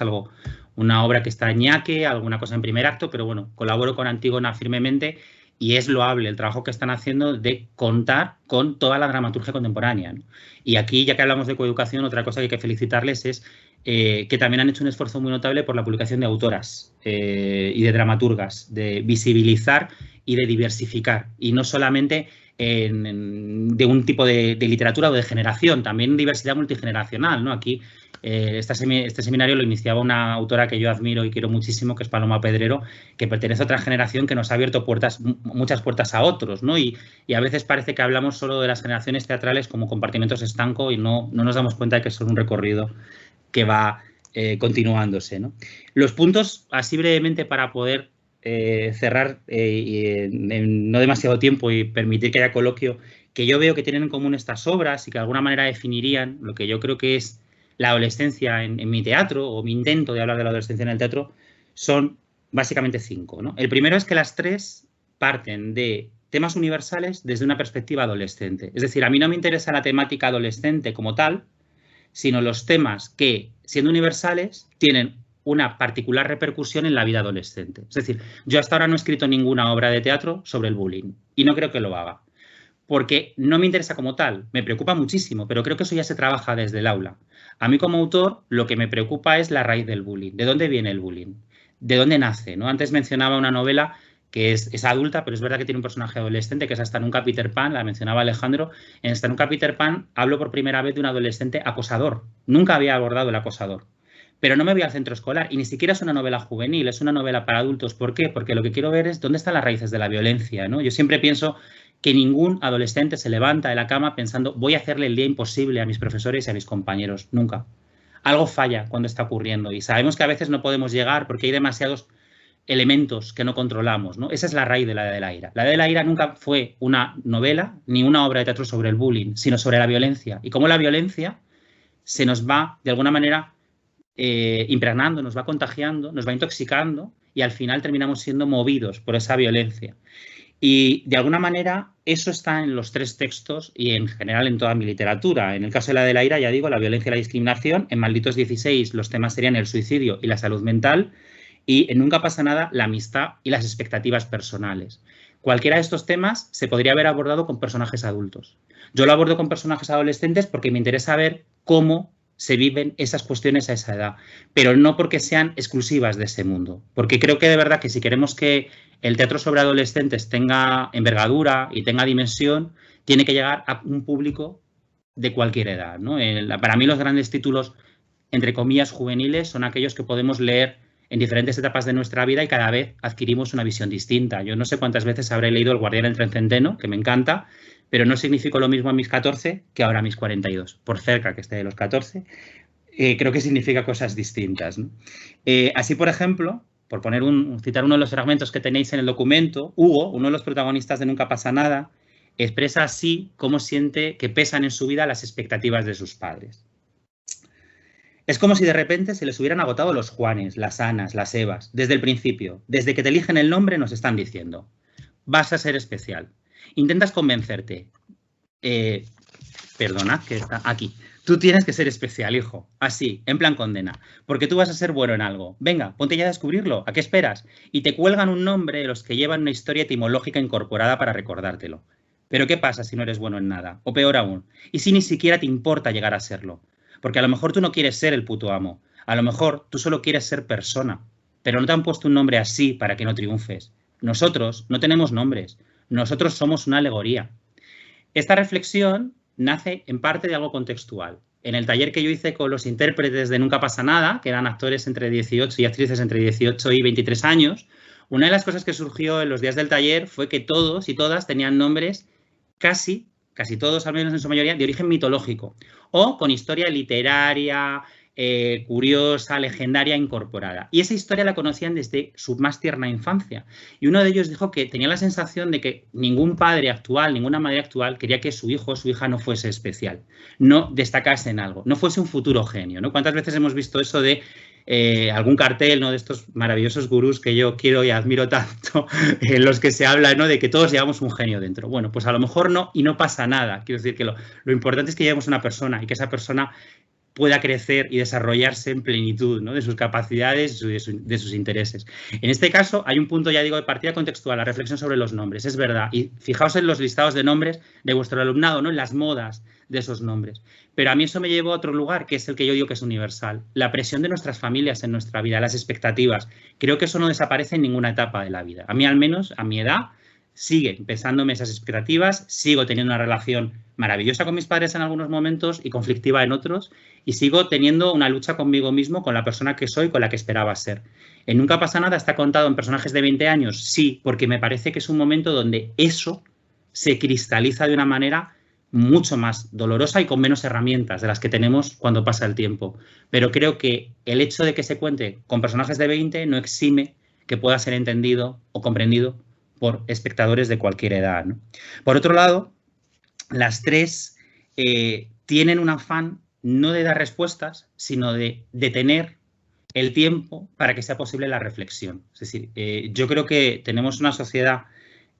una obra que está en ñaque, alguna cosa en primer acto, pero bueno, colaboro con Antígona firmemente y es loable el trabajo que están haciendo de contar con toda la dramaturgia contemporánea, ¿no? Y aquí, ya que hablamos de coeducación, otra cosa que hay que felicitarles es que también han hecho un esfuerzo muy notable por la publicación de autoras y de dramaturgas, de visibilizar y de diversificar, y no solamente de un tipo de literatura o de generación, también diversidad multigeneracional, ¿no? Aquí este seminario lo iniciaba una autora que yo admiro y quiero muchísimo, que es Paloma Pedrero, que pertenece a otra generación que nos ha abierto muchas puertas a otros, ¿no? Y a veces parece que hablamos solo de las generaciones teatrales como compartimentos estanco y no nos damos cuenta de que son un recorrido que va continuándose, ¿no? Los puntos, así brevemente, para poder cerrar en no demasiado tiempo y permitir que haya coloquio, que yo veo que tienen en común estas obras y que de alguna manera definirían lo que yo creo que es la adolescencia en mi teatro, o mi intento de hablar de la adolescencia en el teatro, son básicamente 5, ¿no? El primero es que las 3 parten de temas universales desde una perspectiva adolescente. Es decir, a mí no me interesa la temática adolescente como tal, sino los temas que, siendo universales, tienen una particular repercusión en la vida adolescente. Es decir, yo hasta ahora no he escrito ninguna obra de teatro sobre el bullying y no creo que lo haga, porque no me interesa como tal, me preocupa muchísimo, pero creo que eso ya se trabaja desde el aula. A mí como autor lo que me preocupa es la raíz del bullying, de dónde viene el bullying, de dónde nace, ¿no? Antes mencionaba una novela que es adulta, pero es verdad que tiene un personaje adolescente, que es Hasta nunca Peter Pan, la mencionaba Alejandro. En Hasta nunca Peter Pan hablo por primera vez de un adolescente acosador. Nunca había abordado el acosador. Pero no me voy al centro escolar y ni siquiera es una novela juvenil, es una novela para adultos. ¿Por qué? Porque lo que quiero ver es dónde están las raíces de la violencia, ¿no? Yo siempre pienso que ningún adolescente se levanta de la cama pensando voy a hacerle el día imposible a mis profesores y a mis compañeros. Nunca. Algo falla cuando está ocurriendo y sabemos que a veces no podemos llegar porque hay demasiados elementos que no controlamos, ¿no? Esa es la raíz de La Edad de la Ira. La Edad de la Ira nunca fue una novela ni una obra de teatro sobre el bullying, sino sobre la violencia. Y cómo la violencia se nos va, de alguna manera, impregnando, nos va contagiando, nos va intoxicando y al final terminamos siendo movidos por esa violencia. Y de alguna manera eso está en los 3 textos y en general en toda mi literatura. En el caso de La de la Ira, ya digo, la violencia y la discriminación. En Malditos 16 los temas serían el suicidio y la salud mental. Y en Nunca pasa nada, la amistad y las expectativas personales. Cualquiera de estos temas se podría haber abordado con personajes adultos. Yo lo abordo con personajes adolescentes porque me interesa ver cómo se viven esas cuestiones a esa edad, pero no porque sean exclusivas de ese mundo. Porque creo que de verdad que si queremos que el teatro sobre adolescentes tenga envergadura y tenga dimensión, tiene que llegar a un público de cualquier edad, ¿no? Para mí los grandes títulos, entre comillas, juveniles, son aquellos que podemos leer en diferentes etapas de nuestra vida y cada vez adquirimos una visión distinta. Yo no sé cuántas veces habré leído El guardián del tren centeno, que me encanta, pero no significó lo mismo a mis 14 que ahora a mis 42. Por cerca que esté de los 14, creo que significa cosas distintas, ¿no? Así, por ejemplo, por citar uno de los fragmentos que tenéis en el documento, Hugo, uno de los protagonistas de Nunca pasa nada, expresa así cómo siente que pesan en su vida las expectativas de sus padres. Es como si de repente se les hubieran agotado los Juanes, las Anas, las Evas, desde el principio. Desde que te eligen el nombre nos están diciendo, vas a ser especial. Intentas convencerte. Perdona, que está aquí. Tú tienes que ser especial, hijo. Así, en plan condena. Porque tú vas a ser bueno en algo. Venga, ponte ya a descubrirlo. ¿A qué esperas? Y te cuelgan un nombre de los que llevan una historia etimológica incorporada para recordártelo. Pero ¿qué pasa si no eres bueno en nada? O peor aún, ¿y si ni siquiera te importa llegar a serlo? Porque a lo mejor tú no quieres ser el puto amo. A lo mejor tú solo quieres ser persona. Pero no te han puesto un nombre así para que no triunfes. Nosotros no tenemos nombres. Nosotros somos una alegoría. Esta reflexión nace en parte de algo contextual. En el taller que yo hice con los intérpretes de Nunca pasa nada, que eran actores entre 18 y actrices entre 18 y 23 años, una de las cosas que surgió en los días del taller fue que todos y todas tenían nombres casi todos, al menos en su mayoría, de origen mitológico o con historia literaria, curiosa, legendaria, incorporada. Y esa historia la conocían desde su más tierna infancia. Y uno de ellos dijo que tenía la sensación de que ningún padre actual, ninguna madre actual quería que su hijo o su hija no fuese especial, no destacase en algo, no fuese un futuro genio, ¿no? ¿Cuántas veces hemos visto eso de algún cartel, ¿no?, de estos maravillosos gurús que yo quiero y admiro tanto, en los que se habla, ¿no?, de que todos llevamos un genio dentro. Bueno, pues a lo mejor no, y no pasa nada. Quiero decir que lo importante es que llevemos una persona y que esa persona pueda crecer y desarrollarse en plenitud, ¿no?, de sus capacidades y de sus intereses. En este caso hay un punto, ya digo, de partida contextual, la reflexión sobre los nombres, es verdad. Y fijaos en los listados de nombres de vuestro alumnado, ¿no?, en las modas de esos nombres. Pero a mí eso me llevó a otro lugar, que es el que yo digo que es universal. La presión de nuestras familias en nuestra vida, las expectativas. Creo que eso no desaparece en ninguna etapa de la vida. A mí, al menos, a mi edad, sigue pesándome esas expectativas, sigo teniendo una relación maravillosa con mis padres en algunos momentos y conflictiva en otros, y sigo teniendo una lucha conmigo mismo, con la persona que soy, con la que esperaba ser. En Nunca pasa nada está contado en personajes de 20 años, sí, porque me parece que es un momento donde eso se cristaliza de una manera mucho más dolorosa y con menos herramientas de las que tenemos cuando pasa el tiempo. Pero creo que el hecho de que se cuente con personajes de 20 no exime que pueda ser entendido o comprendido por espectadores de cualquier edad, ¿no? Por otro lado, las tres tienen un afán no de dar respuestas, sino de detener el tiempo para que sea posible la reflexión. Es decir, yo creo que tenemos una sociedad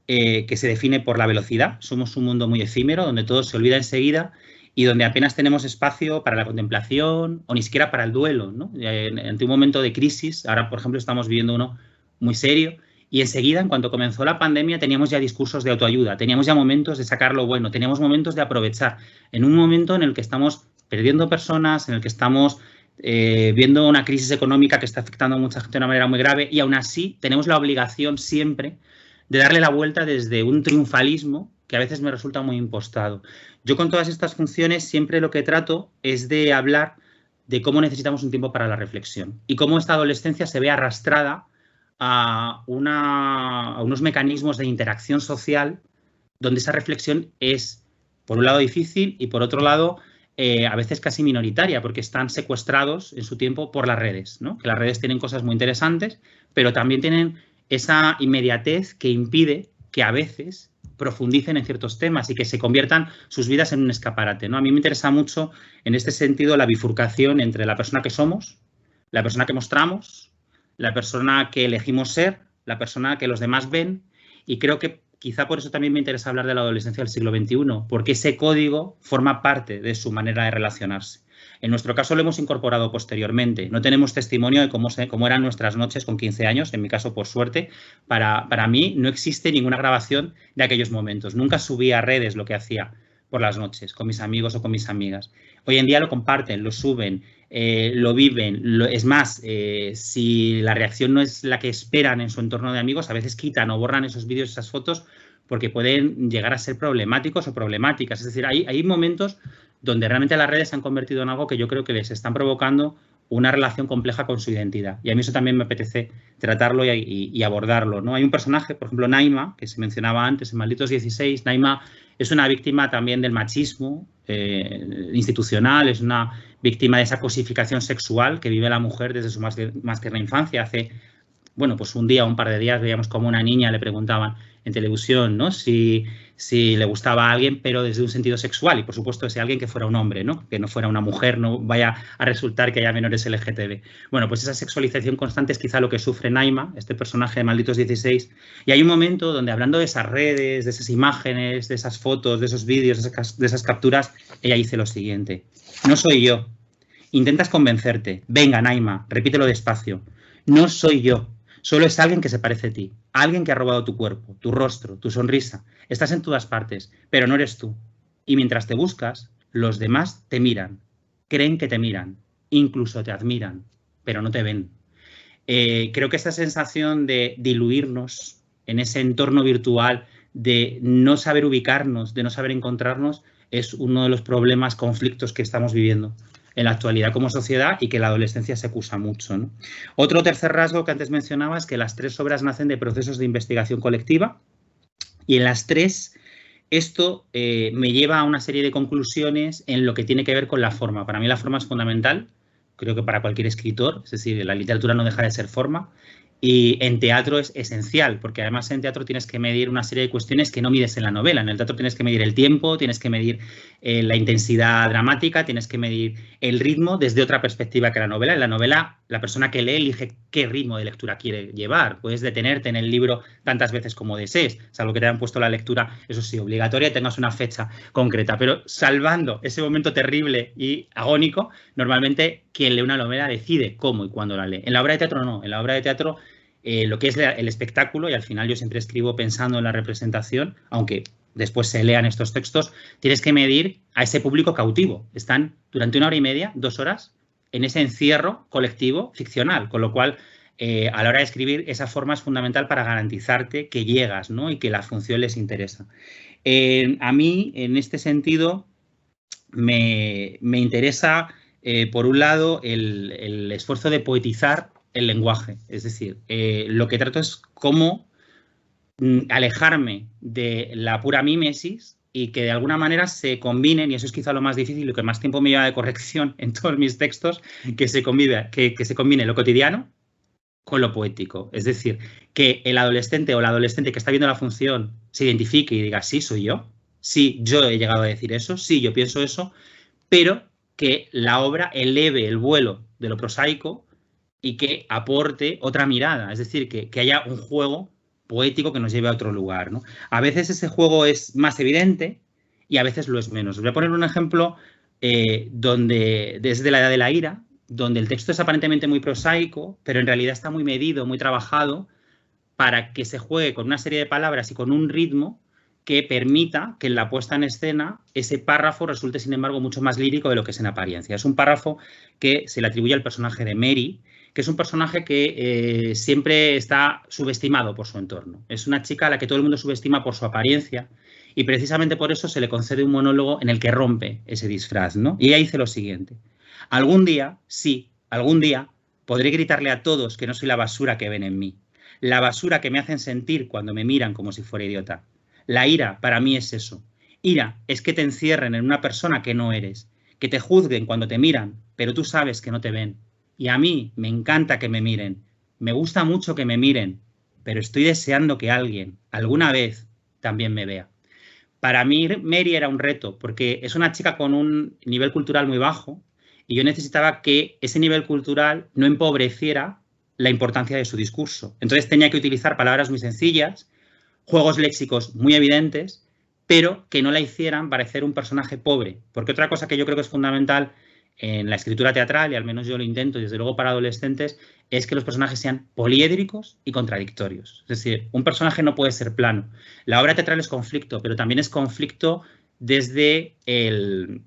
que se define por la velocidad. Somos un mundo muy efímero, donde todo se olvida enseguida y donde apenas tenemos espacio para la contemplación o ni siquiera para el duelo, ¿no? Ante un momento de crisis, ahora, por ejemplo, estamos viviendo uno muy serio, y enseguida, en cuanto comenzó la pandemia, teníamos ya discursos de autoayuda, teníamos ya momentos de sacar lo bueno, teníamos momentos de aprovechar, en un momento en el que estamos perdiendo personas, en el que estamos viendo una crisis económica que está afectando a mucha gente de una manera muy grave, y aún así tenemos la obligación siempre de darle la vuelta desde un triunfalismo que a veces me resulta muy impostado. Yo, con todas estas funciones, siempre lo que trato es de hablar de cómo necesitamos un tiempo para la reflexión y cómo esta adolescencia se ve arrastrada a unos mecanismos de interacción social donde esa reflexión es, por un lado, difícil y, por otro lado, a veces casi minoritaria, porque están secuestrados en su tiempo por las redes, ¿no? Que las redes tienen cosas muy interesantes, pero también tienen esa inmediatez que impide que a veces profundicen en ciertos temas y que se conviertan sus vidas en un escaparate, ¿no? A mí me interesa mucho, en este sentido, la bifurcación entre la persona que somos, la persona que mostramos, la persona que elegimos ser, la persona que los demás ven, y creo que quizá por eso también me interesa hablar de la adolescencia del siglo XXI, porque ese código forma parte de su manera de relacionarse. En nuestro caso lo hemos incorporado posteriormente. No tenemos testimonio de cómo eran nuestras noches con 15 años, en mi caso, por suerte. Para mí no existe ninguna grabación de aquellos momentos. Nunca subí a redes lo que hacía por las noches con mis amigos o con mis amigas. Hoy en día lo comparten, lo suben, lo viven. Es más, si la reacción no es la que esperan en su entorno de amigos, a veces quitan o borran esos vídeos, esas fotos, porque pueden llegar a ser problemáticos o problemáticas. Es decir, hay momentos donde realmente las redes se han convertido en algo que yo creo que les están provocando una relación compleja con su identidad. Y a mí eso también me apetece tratarlo y abordarlo, ¿no? Hay un personaje, por ejemplo, Naima, que se mencionaba antes en Malditos 16. Naima es una víctima también del machismo institucional, es una víctima de esa cosificación sexual que vive la mujer desde su más tierna infancia. Hace, bueno, pues un par de días, veíamos como una niña le preguntaban en televisión, ¿no?, si le gustaba a alguien, pero desde un sentido sexual, y por supuesto ese alguien que fuera un hombre, ¿no?, que no fuera una mujer, no vaya a resultar que haya menores LGTB. Bueno, pues esa sexualización constante es quizá lo que sufre Naima, este personaje de Malditos 16, y hay un momento donde, hablando de esas redes, de esas imágenes, de esas fotos, de esos vídeos, de esas capturas, ella dice lo siguiente: no soy yo. Intentas convencerte. Venga, Naima, repítelo despacio. No soy yo. Solo es alguien que se parece a ti, alguien que ha robado tu cuerpo, tu rostro, tu sonrisa. Estás en todas partes, pero no eres tú. Y mientras te buscas, los demás te miran, creen que te miran, incluso te admiran, pero no te ven. Creo que esta sensación de diluirnos en ese entorno virtual, de no saber ubicarnos, de no saber encontrarnos, es uno de los problemas, conflictos que estamos viviendo en la actualidad como sociedad y que la adolescencia se acusa mucho, ¿no? Otro tercer rasgo que antes mencionaba es que las tres obras nacen de procesos de investigación colectiva, y en las tres esto me lleva a una serie de conclusiones en lo que tiene que ver con la forma. Para mí la forma es fundamental, creo que para cualquier escritor, es decir, la literatura no deja de ser forma. Y en teatro es esencial, porque además en teatro tienes que medir una serie de cuestiones que no mides en la novela. En el teatro tienes que medir el tiempo, tienes que medir la intensidad dramática, tienes que medir el ritmo desde otra perspectiva que la novela. En la novela La persona que lee elige qué ritmo de lectura quiere llevar. Puedes detenerte en el libro tantas veces como desees, salvo que te hayan puesto la lectura, eso sí, obligatoria y tengas una fecha concreta. Pero salvando ese momento terrible y agónico, normalmente quien lee una novela decide cómo y cuándo la lee. En la obra de teatro no. En la obra de teatro lo que es el espectáculo, y al final yo siempre escribo pensando en la representación, aunque después se lean estos textos, tienes que medir a ese público cautivo. Están durante 1 hora y media, 2 horas, en ese encierro colectivo ficcional, con lo cual a la hora de escribir esa forma es fundamental para garantizarte que llegas, ¿no? Y que la función les interesa. A mí, en este sentido, me interesa, por un lado, el esfuerzo de poetizar el lenguaje. Es decir, lo que trato es cómo alejarme de la pura mímesis y que de alguna manera se combinen, y eso es quizá lo más difícil, lo que más tiempo me lleva de corrección en todos mis textos, que se combine lo cotidiano con lo poético. Es decir, que el adolescente o la adolescente que está viendo la función se identifique y diga, sí, soy yo, sí, yo he llegado a decir eso, sí, yo pienso eso, pero que la obra eleve el vuelo de lo prosaico y que aporte otra mirada. Es decir, que haya un juego poético que nos lleve a otro lugar, ¿no? A veces ese juego es más evidente y a veces lo es menos. Os voy a poner un ejemplo donde, desde la Edad de la Ira, donde el texto es aparentemente muy prosaico, pero en realidad está muy medido, muy trabajado, para que se juegue con una serie de palabras y con un ritmo que permita que en la puesta en escena ese párrafo resulte, sin embargo, mucho más lírico de lo que es en apariencia. Es un párrafo que se le atribuye al personaje de Mary, que es un personaje que siempre está subestimado por su entorno. Es una chica a la que todo el mundo subestima por su apariencia y precisamente por eso se le concede un monólogo en el que rompe ese disfraz, ¿no? Y ella dice lo siguiente: algún día, sí, algún día, podré gritarle a todos que no soy la basura que ven en mí, la basura que me hacen sentir cuando me miran como si fuera idiota. La ira para mí es eso. Ira es que te encierren en una persona que no eres, que te juzguen cuando te miran, pero tú sabes que no te ven. Y a mí me encanta que me miren, me gusta mucho que me miren, pero estoy deseando que alguien, alguna vez, también me vea. Para mí, Mary era un reto, porque es una chica con un nivel cultural muy bajo y yo necesitaba que ese nivel cultural no empobreciera la importancia de su discurso. Entonces tenía que utilizar palabras muy sencillas, juegos léxicos muy evidentes, pero que no la hicieran parecer un personaje pobre. Porque otra cosa que yo creo que es fundamental en la escritura teatral, y al menos yo lo intento, y desde luego para adolescentes, es que los personajes sean poliédricos y contradictorios. Es decir, un personaje no puede ser plano. La obra teatral es conflicto, pero también es conflicto desde el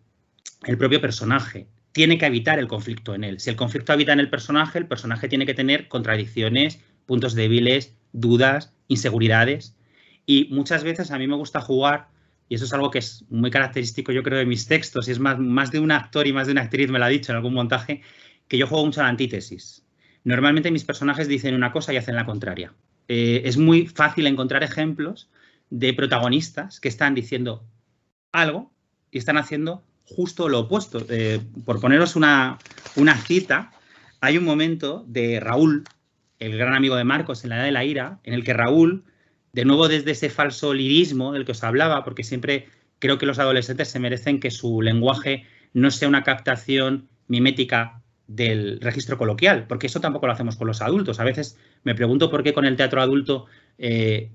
propio personaje. Tiene que habitar el conflicto en él. Si el conflicto habita en el personaje tiene que tener contradicciones, puntos débiles, dudas, inseguridades. Y muchas veces a mí me gusta jugar, y eso es algo que es muy característico, yo creo, de mis textos, y es más de un actor y más de una actriz me lo ha dicho en algún montaje, que yo juego mucho a la antítesis. Normalmente mis personajes dicen una cosa y hacen la contraria. Es muy fácil encontrar ejemplos de protagonistas que están diciendo algo y están haciendo justo lo opuesto. Por poneros una cita, hay un momento de Raúl, el gran amigo de Marcos en la Edad de la Ira, en el que Raúl, de nuevo desde ese falso lirismo del que os hablaba, porque siempre creo que los adolescentes se merecen que su lenguaje no sea una captación mimética del registro coloquial, porque eso tampoco lo hacemos con los adultos. A veces me pregunto por qué con el teatro adulto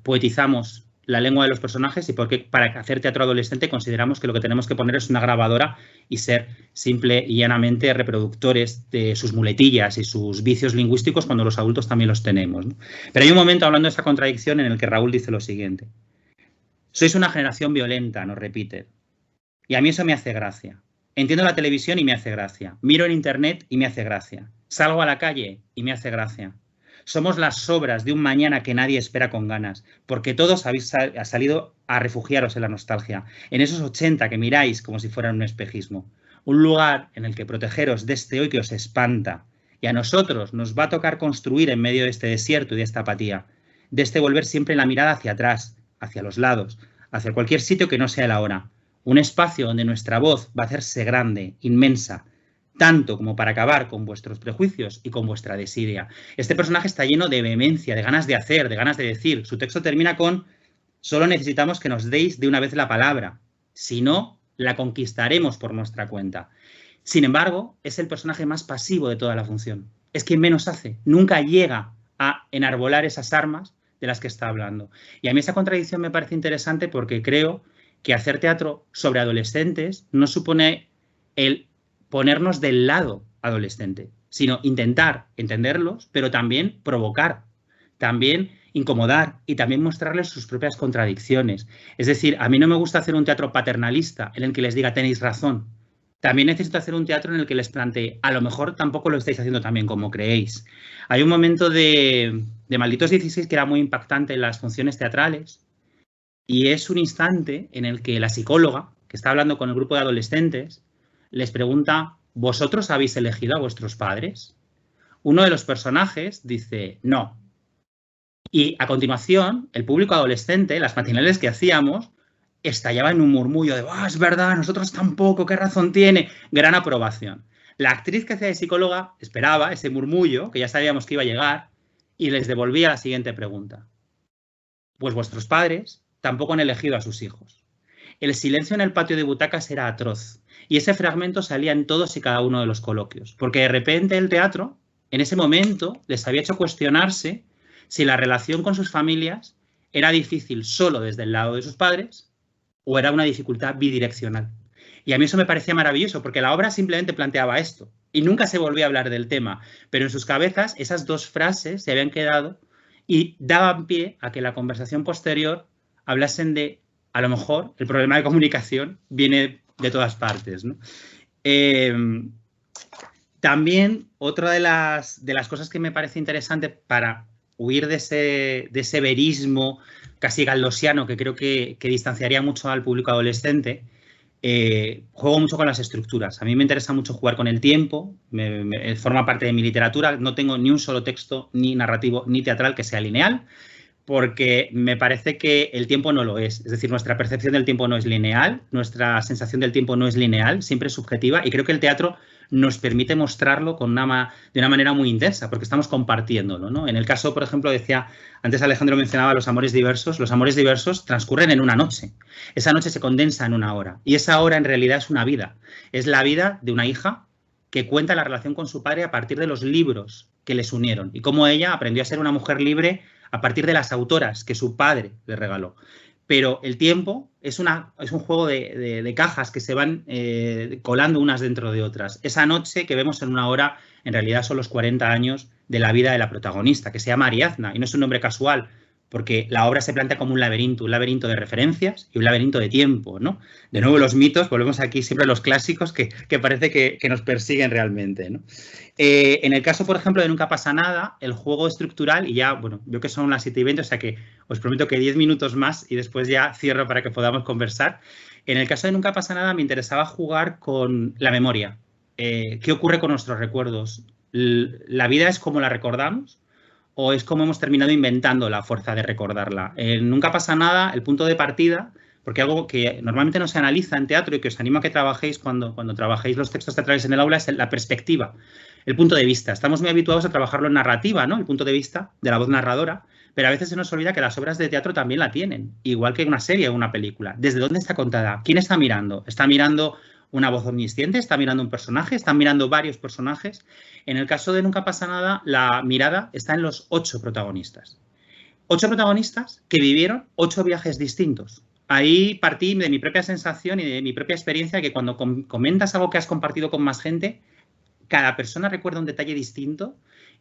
poetizamos la lengua de los personajes y por qué para hacer teatro adolescente consideramos que lo que tenemos que poner es una grabadora y ser simple y llanamente reproductores de sus muletillas y sus vicios lingüísticos cuando los adultos también los tenemos, ¿no? Pero hay un momento hablando de esa contradicción en el que Raúl dice lo siguiente: sois una generación violenta, nos repite, y a mí eso me hace gracia. Entiendo la televisión y me hace gracia. Miro en internet y me hace gracia. Salgo a la calle y me hace gracia. Somos las sobras de un mañana que nadie espera con ganas, porque todos habéis salido a refugiaros en la nostalgia, en esos 80 que miráis como si fueran un espejismo. Un lugar en el que protegeros de este hoy que os espanta. Y a nosotros nos va a tocar construir en medio de este desierto y de esta apatía, de este volver siempre la mirada hacia atrás, hacia los lados, hacia cualquier sitio que no sea el ahora. Un espacio donde nuestra voz va a hacerse grande, inmensa, tanto como para acabar con vuestros prejuicios y con vuestra desidia. Este personaje está lleno de vehemencia, de ganas de hacer, de ganas de decir. Su texto termina con: solo necesitamos que nos deis de una vez la palabra, si no, la conquistaremos por nuestra cuenta. Sin embargo, es el personaje más pasivo de toda la función. es quien menos hace. Nunca llega a enarbolar esas armas de las que está hablando. Y a mí esa contradicción me parece interesante porque creo que hacer teatro sobre adolescentes no supone el ponernos del lado adolescente, sino intentar entenderlos, pero también provocar, también incomodar y también mostrarles sus propias contradicciones. Es decir, a mí no me gusta hacer un teatro paternalista en el que les diga tenéis razón. También necesito hacer un teatro en el que les plantee, a lo mejor tampoco lo estáis haciendo tan bien como creéis. Hay un momento de Malditos 16 que era muy impactante en las funciones teatrales y es un instante en el que la psicóloga, que está hablando con el grupo de adolescentes, les pregunta, ¿vosotros habéis elegido a vuestros padres? Uno de los personajes dice, no. Y a continuación, el público adolescente, las matinales que hacíamos, estallaba en un murmullo de es verdad, nosotros tampoco, qué razón tiene. Gran aprobación. La actriz que hacía de psicóloga esperaba ese murmullo, que ya sabíamos que iba a llegar, y les devolvía la siguiente pregunta. Pues vuestros padres tampoco han elegido a sus hijos. El silencio en el patio de butacas era atroz, y ese fragmento salía en todos y cada uno de los coloquios, porque de repente el teatro, en ese momento, les había hecho cuestionarse si la relación con sus familias era difícil solo desde el lado de sus padres o era una dificultad bidireccional. Y a mí eso me parecía maravilloso, porque la obra simplemente planteaba esto y nunca se volvía a hablar del tema, pero en sus cabezas esas dos frases se habían quedado y daban pie a que la conversación posterior hablasen de, a lo mejor, el problema de comunicación viene de todas partes, ¿no? También otra de las cosas que me parece interesante para huir de ese verismo casi galdosiano que creo que distanciaría mucho al público adolescente, juego mucho con las estructuras. A mí me interesa mucho jugar con el tiempo, forma parte de mi literatura. No tengo ni un solo texto, ni narrativo, ni teatral que sea lineal, porque me parece que el tiempo no lo es. Es decir, nuestra percepción del tiempo no es lineal, nuestra sensación del tiempo no es lineal, siempre es subjetiva, y creo que el teatro nos permite mostrarlo de una manera muy intensa, porque estamos compartiéndolo, ¿no? En el caso, por ejemplo, decía, antes Alejandro mencionaba los amores diversos transcurren en una noche. Esa noche se condensa en una hora, y esa hora en realidad es una vida. Es la vida de una hija que cuenta la relación con su padre a partir de los libros que les unieron, y cómo ella aprendió a ser una mujer libre a partir de las autoras que su padre le regaló. Pero el tiempo es un juego de cajas que se van colando unas dentro de otras. Esa noche que vemos en una hora, en realidad son los 40 años de la vida de la protagonista, que se llama Ariadna, y no es un nombre casual, porque la obra se plantea como un laberinto de referencias y un laberinto de tiempo, ¿no? De nuevo los mitos, volvemos aquí siempre a los clásicos que parece que nos persiguen realmente, ¿no? En el caso, por ejemplo, de Nunca pasa nada, el juego estructural, y ya, bueno, veo que son las 7:20, o sea que os prometo que 10 minutos más y después ya cierro para que podamos conversar. En el caso de Nunca pasa nada, me interesaba jugar con la memoria. ¿Qué ocurre con nuestros recuerdos? ¿La vida es como la recordamos? ¿O es como hemos terminado inventando la fuerza de recordarla? Nunca pasa nada, el punto de partida, porque algo que normalmente no se analiza en teatro y que os animo a que trabajéis cuando trabajéis los textos teatrales en el aula, es la perspectiva, el punto de vista. Estamos muy habituados a trabajarlo en narrativa, ¿no? El punto de vista de la voz narradora, pero a veces se nos olvida que las obras de teatro también la tienen, igual que una serie o una película. ¿Desde dónde está contada? ¿Quién está mirando? ¿Está mirando una voz omnisciente? ¿Está mirando un personaje? ¿Están mirando varios personajes? En el caso de Nunca pasa nada, la mirada está en los 8 protagonistas. 8 protagonistas que vivieron 8 viajes distintos. Ahí partí de mi propia sensación y de mi propia experiencia, que cuando comentas algo que has compartido con más gente, cada persona recuerda un detalle distinto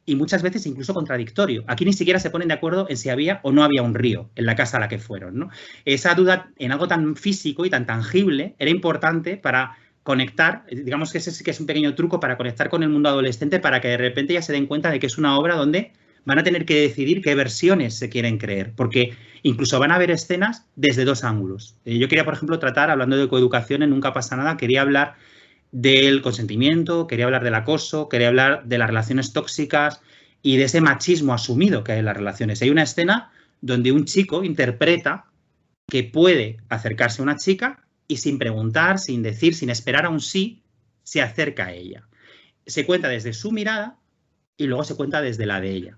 y muchas veces incluso contradictorio. Aquí ni siquiera se ponen de acuerdo en si había o no había un río en la casa a la que fueron, ¿no? Esa duda en algo tan físico y tan tangible era importante para conectar, digamos que ese sí que es un pequeño truco para conectar con el mundo adolescente, para que de repente ya se den cuenta de que es una obra donde van a tener que decidir qué versiones se quieren creer, porque incluso van a haber escenas desde 2 ángulos. Yo quería, por ejemplo, tratar, hablando de coeducación en Nunca pasa nada, quería hablar del consentimiento, quería hablar del acoso, quería hablar de las relaciones tóxicas y de ese machismo asumido que hay en las relaciones. Hay una escena donde un chico interpreta que puede acercarse a una chica y sin preguntar, sin decir, sin esperar a un sí, se acerca a ella. Se cuenta desde su mirada y luego se cuenta desde la de ella.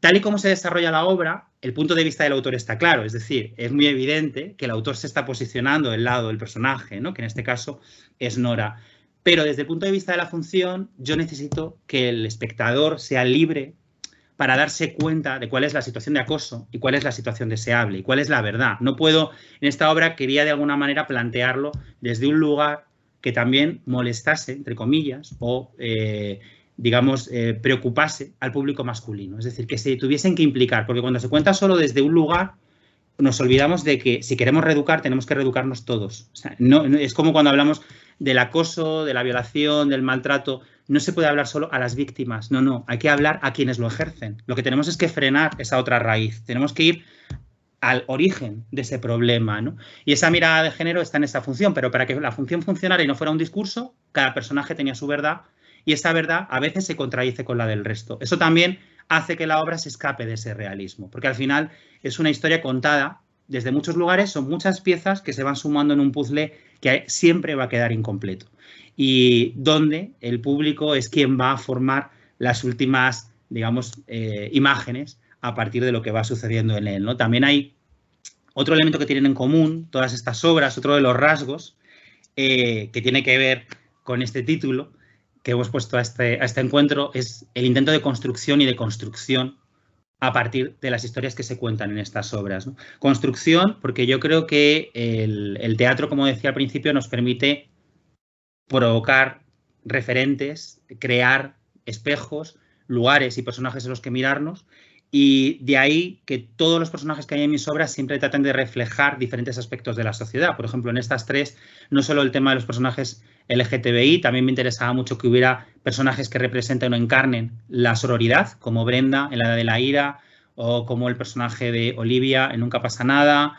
Tal y como se desarrolla la obra, el punto de vista del autor está claro, es decir, es muy evidente que el autor se está posicionando del lado del personaje, ¿no? Que en este caso es Nora. Pero desde el punto de vista de la función, yo necesito que el espectador sea libre para darse cuenta de cuál es la situación de acoso y cuál es la situación deseable y cuál es la verdad. No puedo, en esta obra quería de alguna manera plantearlo desde un lugar que también molestase, entre comillas, o digamos, preocupase al público masculino. Es decir, que se tuviesen que implicar, porque cuando se cuenta solo desde un lugar, nos olvidamos de que si queremos reeducar, tenemos que reeducarnos todos. O sea, no, es como cuando hablamos del acoso, de la violación, del maltrato. No se puede hablar solo a las víctimas. No, no. Hay que hablar a quienes lo ejercen. Lo que tenemos es que frenar esa otra raíz. Tenemos que ir al origen de ese problema, ¿no? Y esa mirada de género está en esa función, pero para que la función funcionara y no fuera un discurso, cada personaje tenía su verdad y esa verdad a veces se contradice con la del resto. Eso también hace que la obra se escape de ese realismo, porque al final es una historia contada desde muchos lugares, son muchas piezas que se van sumando en un puzzle que siempre va a quedar incompleto y donde el público es quien va a formar las últimas, digamos, imágenes a partir de lo que va sucediendo en él, ¿no? También hay otro elemento que tienen en común todas estas obras, otro de los rasgos que tiene que ver con este título que hemos puesto a este encuentro, es el intento de construcción y de construcción a partir de las historias que se cuentan en estas obras, ¿no? Construcción, porque yo creo que el teatro, como decía al principio, nos permite provocar referentes, crear espejos, lugares y personajes en los que mirarnos, y de ahí que todos los personajes que hay en mis obras siempre traten de reflejar diferentes aspectos de la sociedad. Por ejemplo, en estas tres, no solo el tema de los personajes LGTBI, también me interesaba mucho que hubiera personajes que representen o encarnen la sororidad, como Brenda en La Edad de la Ira, o como el personaje de Olivia en Nunca pasa nada,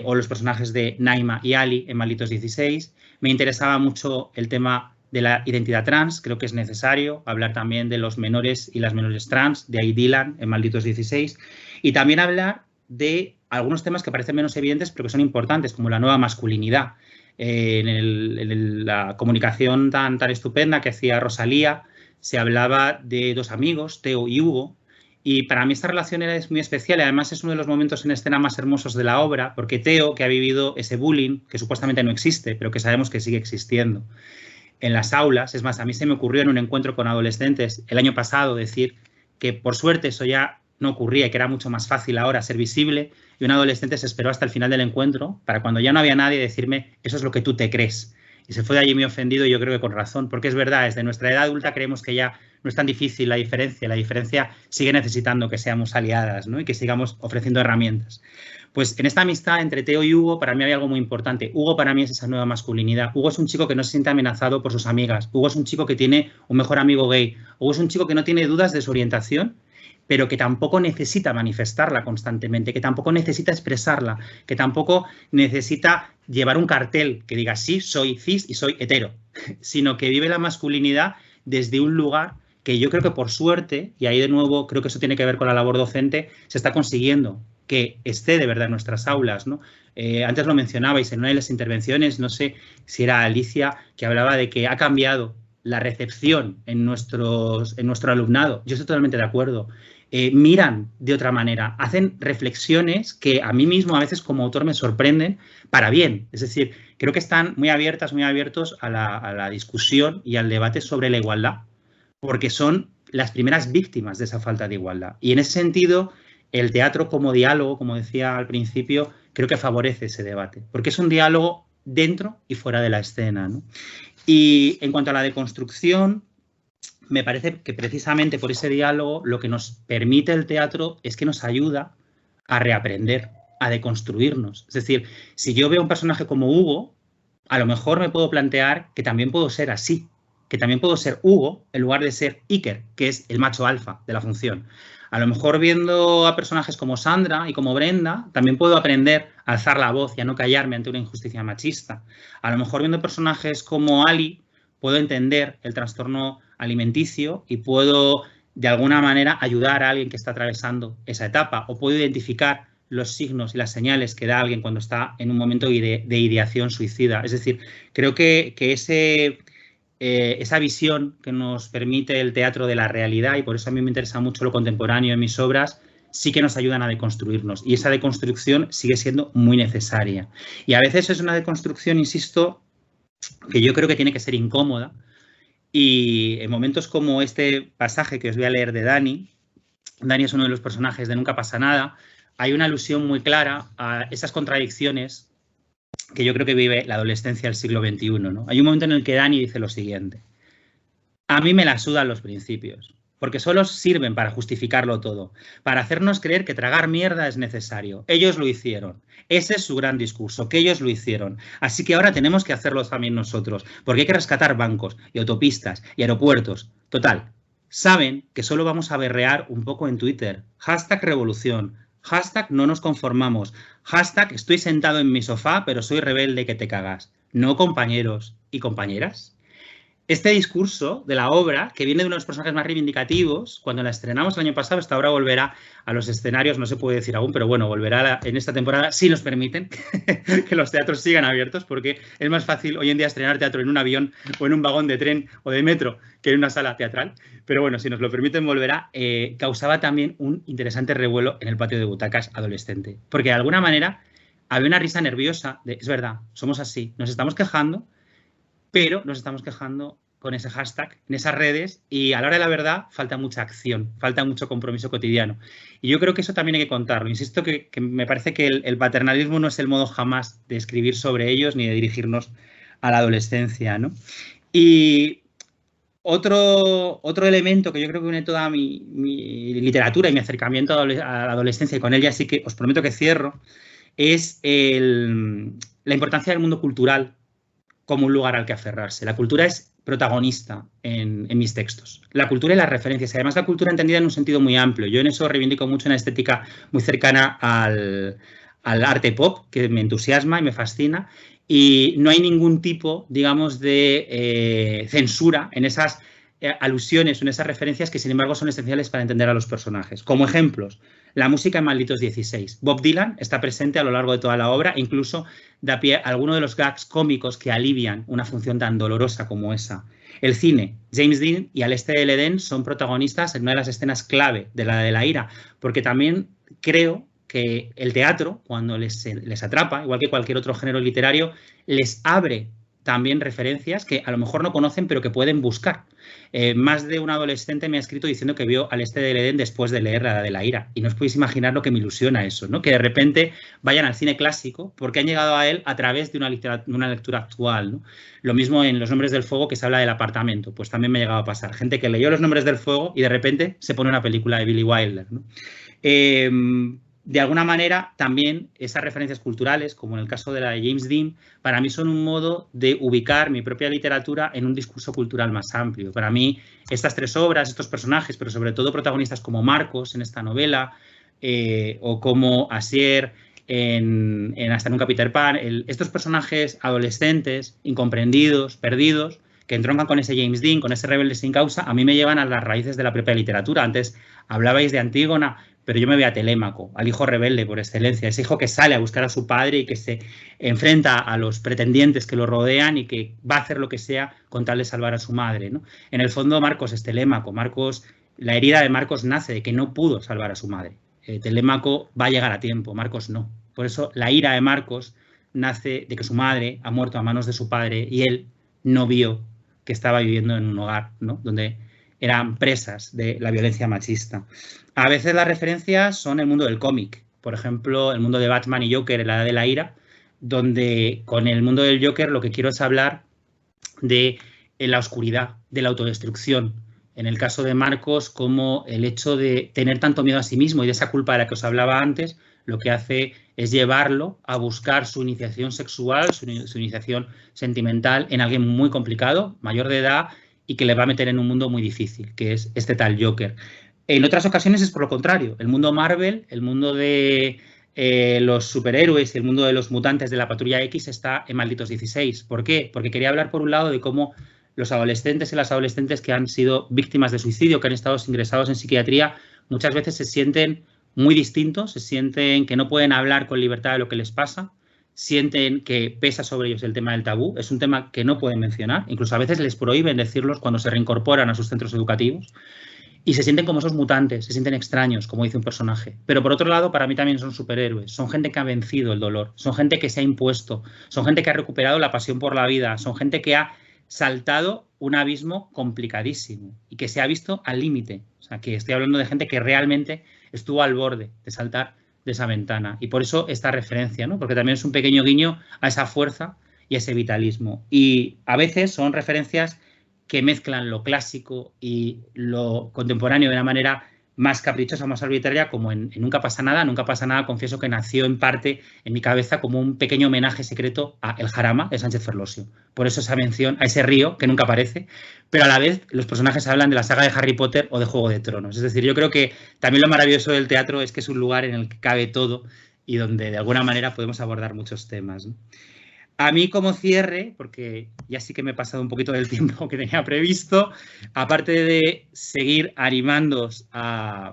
o los personajes de Naima y Ali en Malditos 16. Me interesaba mucho el tema de la identidad trans, creo que es necesario hablar también de los menores y las menores trans, de ahí Dylan en Malditos 16, y también hablar de algunos temas que parecen menos evidentes pero que son importantes, como la nueva masculinidad. En la comunicación tan estupenda que hacía Rosalía, se hablaba de dos amigos, Teo y Hugo, y para mí esta relación es muy especial y además es uno de los momentos en escena más hermosos de la obra, porque Teo, que ha vivido ese bullying, que supuestamente no existe, pero que sabemos que sigue existiendo en las aulas, es más, a mí se me ocurrió en un encuentro con adolescentes el año pasado decir que por suerte eso ya no ocurría y que era mucho más fácil ahora ser visible, y un adolescente se esperó hasta el final del encuentro para cuando ya no había nadie decirme eso es lo que tú te crees. Y se fue de allí muy ofendido y yo creo que con razón, porque es verdad, desde nuestra edad adulta creemos que ya no es tan difícil la diferencia sigue necesitando que seamos aliadas, ¿no? Y que sigamos ofreciendo herramientas. Pues en esta amistad entre Teo y Hugo, para mí había algo muy importante. Hugo para mí es esa nueva masculinidad. Hugo es un chico que no se siente amenazado por sus amigas. Hugo es un chico que tiene un mejor amigo gay. Hugo es un chico que no tiene dudas de su orientación, pero que tampoco necesita manifestarla constantemente, que tampoco necesita expresarla, que tampoco necesita llevar un cartel que diga sí, soy cis y soy hetero, sino que vive la masculinidad desde un lugar que yo creo que por suerte, y ahí de nuevo creo que eso tiene que ver con la labor docente, se está consiguiendo que esté de verdad en nuestras aulas, ¿no? Antes lo mencionabais en una de las intervenciones, no sé si era Alicia, que hablaba de que ha cambiado la recepción en nuestro alumnado. Yo estoy totalmente de acuerdo. Miran de otra manera, hacen reflexiones que a mí mismo a veces como autor me sorprenden para bien. Es decir, creo que están muy abiertos a la discusión y al debate sobre la igualdad, porque son las primeras víctimas de esa falta de igualdad. Y en ese sentido, el teatro como diálogo, como decía al principio, creo que favorece ese debate, porque es un diálogo dentro y fuera de la escena, ¿no? Y en cuanto a la deconstrucción, me parece que precisamente por ese diálogo lo que nos permite el teatro es que nos ayuda a reaprender, a deconstruirnos. Es decir, si yo veo un personaje como Hugo, a lo mejor me puedo plantear que también puedo ser así, que también puedo ser Hugo en lugar de ser Iker, que es el macho alfa de la función. A lo mejor viendo a personajes como Sandra y como Brenda, también puedo aprender a alzar la voz y a no callarme ante una injusticia machista. A lo mejor viendo personajes como Ali, puedo entender el trastorno alimenticio y puedo, de alguna manera, ayudar a alguien que está atravesando esa etapa. O puedo identificar los signos y las señales que da alguien cuando está en un momento de ideación suicida. Es decir, creo que esa visión que nos permite el teatro de la realidad, y por eso a mí me interesa mucho lo contemporáneo en mis obras, sí que nos ayudan a deconstruirnos. Y esa deconstrucción sigue siendo muy necesaria. Y a veces es una deconstrucción, insisto, que yo creo que tiene que ser incómoda. Y en momentos como este pasaje que os voy a leer de Dani, Dani es uno de los personajes de Nunca pasa nada, hay una alusión muy clara a esas contradicciones que yo creo que vive la adolescencia del siglo XXI, ¿no? Hay un momento en el que Dani dice lo siguiente: a mí me la sudan los principios, porque solo sirven para justificarlo todo, para hacernos creer que tragar mierda es necesario. Ellos lo hicieron. Ese es su gran discurso, que ellos lo hicieron. Así que ahora tenemos que hacerlo también nosotros, porque hay que rescatar bancos y autopistas y aeropuertos. Total, saben que solo vamos a berrear un poco en Twitter. #revolución, #no nos conformamos, #estoy sentado en mi sofá pero soy rebelde que te cagas. No, compañeros y compañeras. Este discurso de la obra, que viene de uno de los personajes más reivindicativos, cuando la estrenamos el año pasado, esta obra volverá a los escenarios, no se puede decir aún, pero bueno, volverá en esta temporada, si nos permiten, que los teatros sigan abiertos, porque es más fácil hoy en día estrenar teatro en un avión o en un vagón de tren o de metro que en una sala teatral. Pero bueno, si nos lo permiten, volverá. Causaba también un interesante revuelo en el patio de butacas adolescente, porque de alguna manera había una risa nerviosa de, es verdad, somos así, nos estamos quejando, pero nos estamos quejando con ese hashtag, en esas redes, y a la hora de la verdad falta mucha acción, falta mucho compromiso cotidiano. Y yo creo que eso también hay que contarlo. Insisto que me parece que el paternalismo no es el modo jamás de escribir sobre ellos ni de dirigirnos a la adolescencia, ¿no? Y otro elemento que yo creo que une toda mi literatura y mi acercamiento a la adolescencia, y con él ya sí que os prometo que cierro, es la importancia del mundo cultural como un lugar al que aferrarse. La cultura es protagonista en mis textos. La cultura y las referencias. Y además la cultura entendida en un sentido muy amplio. Yo en eso reivindico mucho una estética muy cercana al arte pop, que me entusiasma y me fascina. Y no hay ningún tipo, digamos, de censura en esas alusiones o en esas referencias que, sin embargo, son esenciales para entender a los personajes. Como ejemplos, la música en Malditos 16. Bob Dylan está presente a lo largo de toda la obra, incluso da pie a alguno de los gags cómicos que alivian una función tan dolorosa como esa. El cine, James Dean y Al Este del Edén son protagonistas en una de las escenas clave de la ira, porque también creo que el teatro, cuando les atrapa, igual que cualquier otro género literario, les abre también referencias que a lo mejor no conocen, pero que pueden buscar. Más de un adolescente me ha escrito diciendo que vio Al Este del Edén después de leer La Edad de la Ira. Y no os podéis imaginar lo que me ilusiona eso, ¿no? Que de repente vayan al cine clásico porque han llegado a él a través de una lectura actual, ¿no? Lo mismo en Los Nombres del Fuego, que se habla del apartamento. Pues también me ha llegado a pasar. Gente que leyó Los Nombres del Fuego y de repente se pone una película de Billy Wilder, ¿no? De alguna manera, también esas referencias culturales, como en el caso de la de James Dean, para mí son un modo de ubicar mi propia literatura en un discurso cultural más amplio. Para mí, estas tres obras, estos personajes, pero sobre todo protagonistas como Marcos en esta novela, o como Asier en Hasta Nunca Peter Pan, estos personajes adolescentes, incomprendidos, perdidos, que entroncan con ese James Dean, con ese rebelde sin causa, a mí me llevan a las raíces de la propia literatura. Antes hablabais de Antígona, pero yo me voy a Telémaco, al hijo rebelde por excelencia, ese hijo que sale a buscar a su padre y que se enfrenta a los pretendientes que lo rodean y que va a hacer lo que sea con tal de salvar a su madre, ¿no? En el fondo, Marcos es Telémaco. La herida de Marcos nace de que no pudo salvar a su madre. Telémaco va a llegar a tiempo, Marcos no. Por eso la ira de Marcos nace de que su madre ha muerto a manos de su padre y él no vio que estaba viviendo en un hogar, ¿no? Donde eran presas de la violencia machista. A veces las referencias son el mundo del cómic. Por ejemplo, el mundo de Batman y Joker en La Edad de la Ira, donde con el mundo del Joker lo que quiero es hablar de la oscuridad, de la autodestrucción. En el caso de Marcos, como el hecho de tener tanto miedo a sí mismo y de esa culpa de la que os hablaba antes, lo que hace es llevarlo a buscar su iniciación sexual, su iniciación sentimental en alguien muy complicado, mayor de edad, y que le va a meter en un mundo muy difícil, que es este tal Joker. En otras ocasiones es por lo contrario. El mundo Marvel, el mundo de los superhéroes y el mundo de los mutantes de la Patrulla X está en Malditos 16. ¿Por qué? Porque quería hablar, por un lado, de cómo los adolescentes y las adolescentes que han sido víctimas de suicidio, que han estado ingresados en psiquiatría, muchas veces se sienten muy distintos, se sienten que no pueden hablar con libertad de lo que les pasa, sienten que pesa sobre ellos el tema del tabú, es un tema que no pueden mencionar, incluso a veces les prohíben decirlos cuando se reincorporan a sus centros educativos. y se sienten como esos mutantes, se sienten extraños, como dice un personaje. Pero por otro lado, para mí también son superhéroes, son gente que ha vencido el dolor, son gente que se ha impuesto, son gente que ha recuperado la pasión por la vida, son gente que ha saltado un abismo complicadísimo y que se ha visto al límite. O sea, que estoy hablando de gente que realmente estuvo al borde de saltar de esa ventana. Y por eso esta referencia, ¿no? Porque también es un pequeño guiño a esa fuerza y a ese vitalismo. Y a veces son referencias que mezclan lo clásico y lo contemporáneo de una manera más caprichosa, más arbitraria, como en Nunca pasa nada. Nunca pasa nada, confieso que nació en parte en mi cabeza como un pequeño homenaje secreto a El Jarama de Sánchez Ferlosio. Por eso esa mención a ese río que nunca aparece, pero a la vez los personajes hablan de la saga de Harry Potter o de Juego de Tronos. Es decir, yo creo que también lo maravilloso del teatro es que es un lugar en el que cabe todo y donde de alguna manera podemos abordar muchos temas, ¿no? A mí como cierre, porque ya sí que me he pasado un poquito del tiempo que tenía previsto, aparte de seguir animándoos a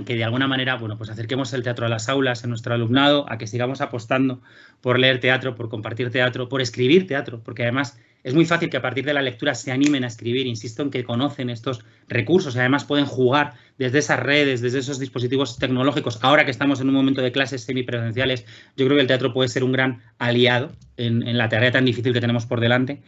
que de alguna manera, bueno, pues acerquemos el teatro a las aulas, en nuestro alumnado, a que sigamos apostando por leer teatro, por compartir teatro, por escribir teatro, porque además es muy fácil que a partir de la lectura se animen a escribir. Insisto en que conocen estos recursos y además pueden jugar desde esas redes, desde esos dispositivos tecnológicos. Ahora que estamos en un momento de clases semipresenciales, yo creo que el teatro puede ser un gran aliado en la tarea tan difícil que tenemos por delante.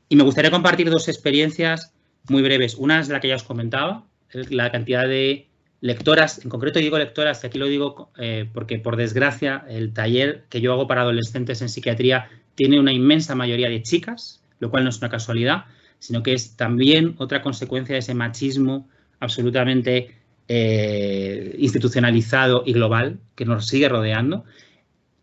Y me gustaría compartir dos experiencias muy breves. Una es la que ya os comentaba, la cantidad de lectoras, en concreto digo lectoras, y aquí lo digo porque por desgracia el taller que yo hago para adolescentes en psiquiatría tiene una inmensa mayoría de chicas, lo cual no es una casualidad, sino que es también otra consecuencia de ese machismo absolutamente institucionalizado y global que nos sigue rodeando.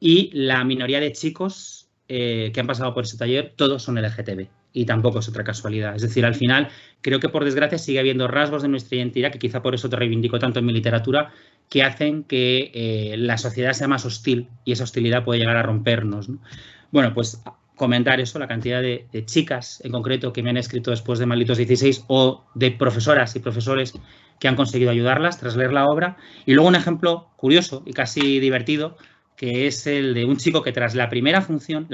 Y la minoría de chicos que han pasado por ese taller, todos son LGTB. Y tampoco es otra casualidad. Es decir, al final, creo que por desgracia sigue habiendo rasgos de nuestra identidad, que quizá por eso te reivindico tanto en mi literatura, que hacen que la sociedad sea más hostil y esa hostilidad puede llegar a rompernos, ¿no? Bueno, pues comentar eso, la cantidad de chicas en concreto que me han escrito después de Malditos 16 o de profesoras y profesores que han conseguido ayudarlas tras leer la obra. Y luego un ejemplo curioso y casi divertido, que es el de un chico que tras la primera función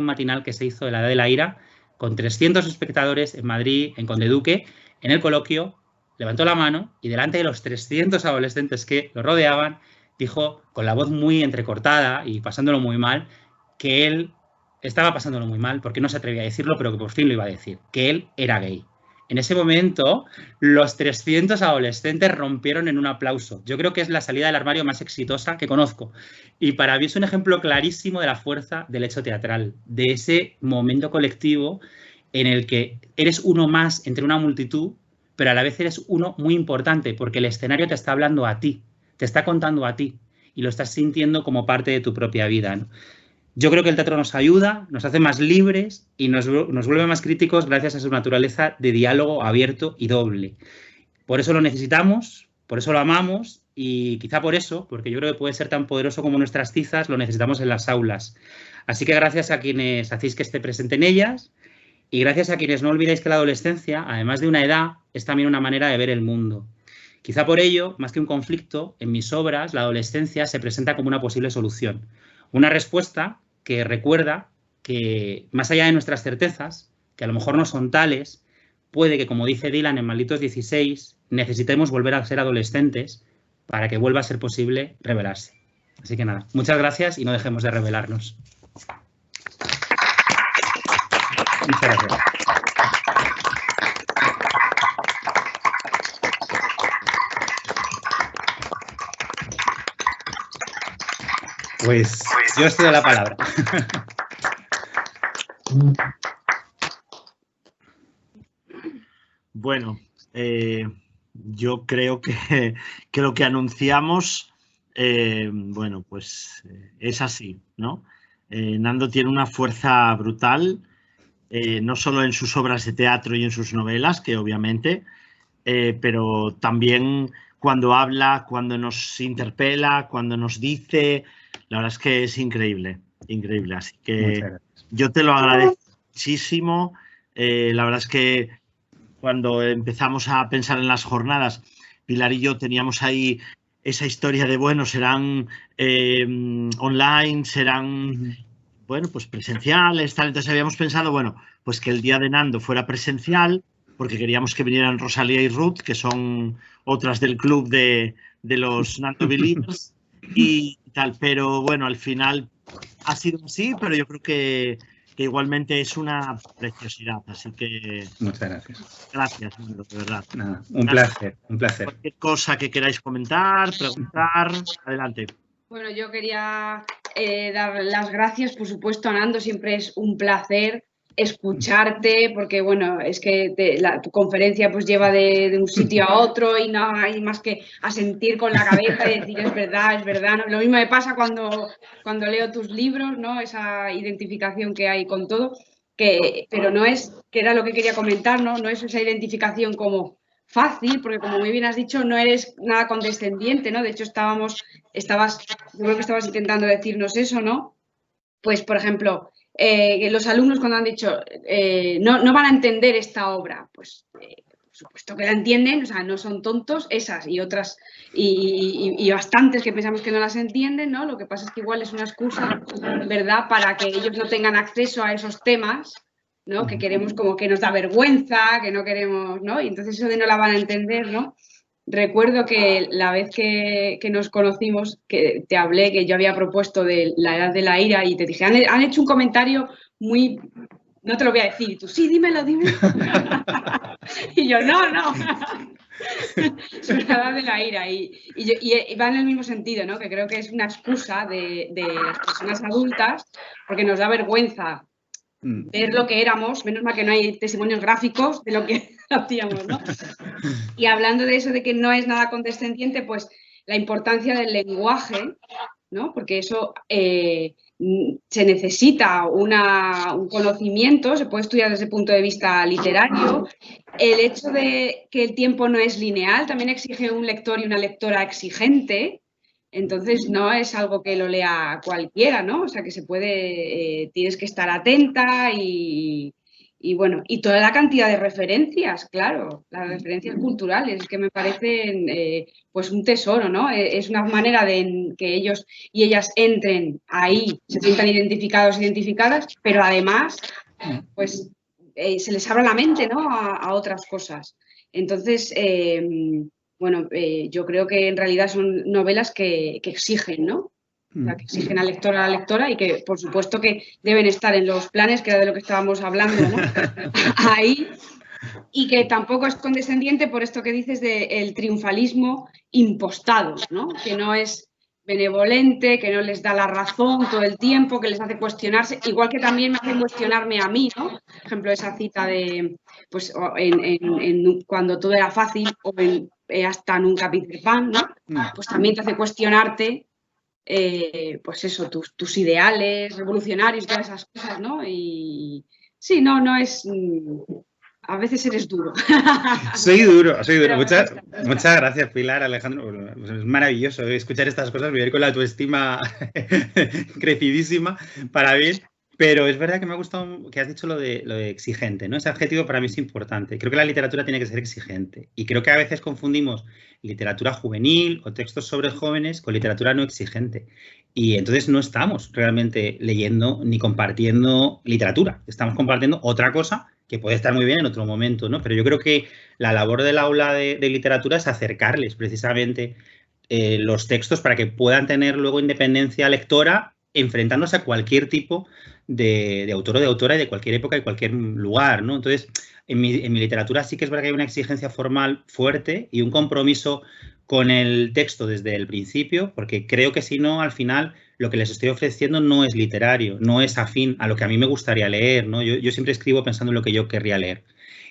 matinal que se hizo de la Edad de la Ira, con 300 espectadores en Madrid, en Conde Duque, en el coloquio, levantó la mano y delante de los 300 adolescentes que lo rodeaban, dijo con la voz muy entrecortada y pasándolo muy mal, que él estaba pasándolo muy mal porque no se atrevía a decirlo, pero que por fin lo iba a decir, que él era gay. En ese momento, los 300 adolescentes rompieron en un aplauso. Yo creo que es la salida del armario más exitosa que conozco. Y para mí es un ejemplo clarísimo de la fuerza del hecho teatral, de ese momento colectivo en el que eres uno más entre una multitud, pero a la vez eres uno muy importante, porque el escenario te está hablando a ti, te está contando a ti, y lo estás sintiendo como parte de tu propia vida, ¿no? Yo creo que el teatro nos ayuda, nos hace más libres y nos vuelve más críticos gracias a su naturaleza de diálogo abierto y doble. Por eso lo necesitamos, por eso lo amamos y quizá por eso, porque yo creo que puede ser tan poderoso como nuestras tizas, lo necesitamos en las aulas. Así que gracias a quienes hacéis que esté presente en ellas y gracias a quienes no olvidéis que la adolescencia, además de una edad, es también una manera de ver el mundo. Quizá por ello, más que un conflicto, en mis obras la adolescencia se presenta como una posible solución. Una respuesta que recuerda que, más allá de nuestras certezas, que a lo mejor no son tales, puede que, como dice Dylan en Malditos 16, necesitemos volver a ser adolescentes para que vuelva a ser posible rebelarse. Así que nada, muchas gracias y no dejemos de rebelarnos. Muchas gracias. Pues yo os cedo la palabra. Bueno, yo creo que lo que anunciamos, bueno, pues es así, ¿no? Nando tiene una fuerza brutal, no solo en sus obras de teatro y en sus novelas, que obviamente, pero también cuando habla, cuando nos interpela, cuando nos dice. La verdad es que es increíble, increíble. Así que yo te lo agradezco muchísimo. La verdad es que cuando empezamos a pensar en las jornadas, Pilar y yo teníamos ahí esa historia de, bueno, serán online, serán, bueno, pues presenciales, tal. Entonces habíamos pensado, bueno, pues que el día de Nando fuera presencial, porque queríamos que vinieran Rosalía y Ruth, que son otras del club de los Nando Believers y tal. Pero bueno, al final ha sido así, pero yo creo que igualmente es una preciosidad. Así que... Muchas gracias. Gracias, Nando, de verdad. Nada, un placer, un placer. Cualquier cosa que queráis comentar, preguntar, adelante. Bueno, yo quería dar las gracias, por supuesto, a Nando. Siempre es un placer escucharte, porque bueno, es que tu conferencia pues lleva de un sitio a otro y no hay más que asentir con la cabeza y decir es verdad, ¿no? Lo mismo me pasa cuando leo tus libros, ¿no? Esa identificación que hay con todo, pero no es, que era lo que quería comentar, ¿no? No es esa identificación como fácil, porque como muy bien has dicho, no eres nada condescendiente, ¿no? De hecho, yo creo que estabas intentando decirnos eso, ¿no? Pues, por ejemplo, los alumnos cuando han dicho no van a entender esta obra, pues por supuesto que la entienden, o sea, no son tontos, esas y otras y bastantes que pensamos que no las entienden, ¿no? Lo que pasa es que igual es una excusa, ¿verdad?, para que ellos no tengan acceso a esos temas, ¿no? Que queremos, como que nos da vergüenza, que no queremos, ¿no? Y entonces eso de no la van a entender, ¿no? Recuerdo que la vez que nos conocimos, que te hablé, que yo había propuesto de la edad de la ira y te dije, han hecho un comentario muy... No te lo voy a decir. Y tú, sí, dímelo. Y yo, no. Sobre la edad de la ira. Y va en el mismo sentido, ¿no? Que creo que es una excusa de las personas adultas porque nos da vergüenza ver lo que éramos, menos mal que no hay testimonios gráficos de lo que hacíamos, ¿no? Y hablando de eso, de que no es nada condescendiente, pues la importancia del lenguaje, ¿no? Porque eso se necesita un conocimiento, se puede estudiar desde el punto de vista literario. El hecho de que el tiempo no es lineal también exige un lector y una lectora exigente. Entonces, no es algo que lo lea cualquiera, ¿no? O sea, que se puede, tienes que estar atenta y bueno, y toda la cantidad de referencias, claro, las referencias culturales, que me parecen pues un tesoro, ¿no? Es una manera de que ellos y ellas entren ahí, se sientan identificadas, pero además, pues se les abra la mente, ¿no? A otras cosas. Entonces, bueno, yo creo que en realidad son novelas que exigen, ¿no? O sea, que exigen al lector, a la lectora y que, por supuesto, que deben estar en los planes, que era de lo que estábamos hablando, ¿no? Ahí. Y que tampoco es condescendiente por esto que dices del triunfalismo impostado, ¿no? Que no es benevolente, que no les da la razón todo el tiempo, que les hace cuestionarse, igual que también me hace cuestionarme a mí, ¿no? Por ejemplo, esa cita de, pues, cuando todo era fácil, o hasta nunca Peter Pan, ¿no? Pues también te hace cuestionarte, pues eso, tus ideales revolucionarios, todas esas cosas, ¿no? Y sí, no es... A veces eres duro. Soy duro. Muchas gracias, Pilar, Alejandro. Es maravilloso escuchar estas cosas, vivir con la autoestima crecidísima para bien. Pero es verdad que me ha gustado que has dicho lo de exigente, ¿no? Ese adjetivo para mí es importante. Creo que la literatura tiene que ser exigente. Y creo que a veces confundimos literatura juvenil o textos sobre jóvenes con literatura no exigente. Y entonces no estamos realmente leyendo ni compartiendo literatura. Estamos compartiendo otra cosa que puede estar muy bien en otro momento, ¿no? Pero yo creo que la labor del aula de literatura es acercarles precisamente los textos para que puedan tener luego independencia lectora enfrentándose a cualquier tipo de autor o de autora y de cualquier época y cualquier lugar, ¿no? Entonces, en mi literatura sí que es verdad que hay una exigencia formal fuerte y un compromiso con el texto desde el principio, porque creo que si no, al final, lo que les estoy ofreciendo no es literario, no es afín a lo que a mí me gustaría leer, ¿no? Yo siempre escribo pensando en lo que yo querría leer.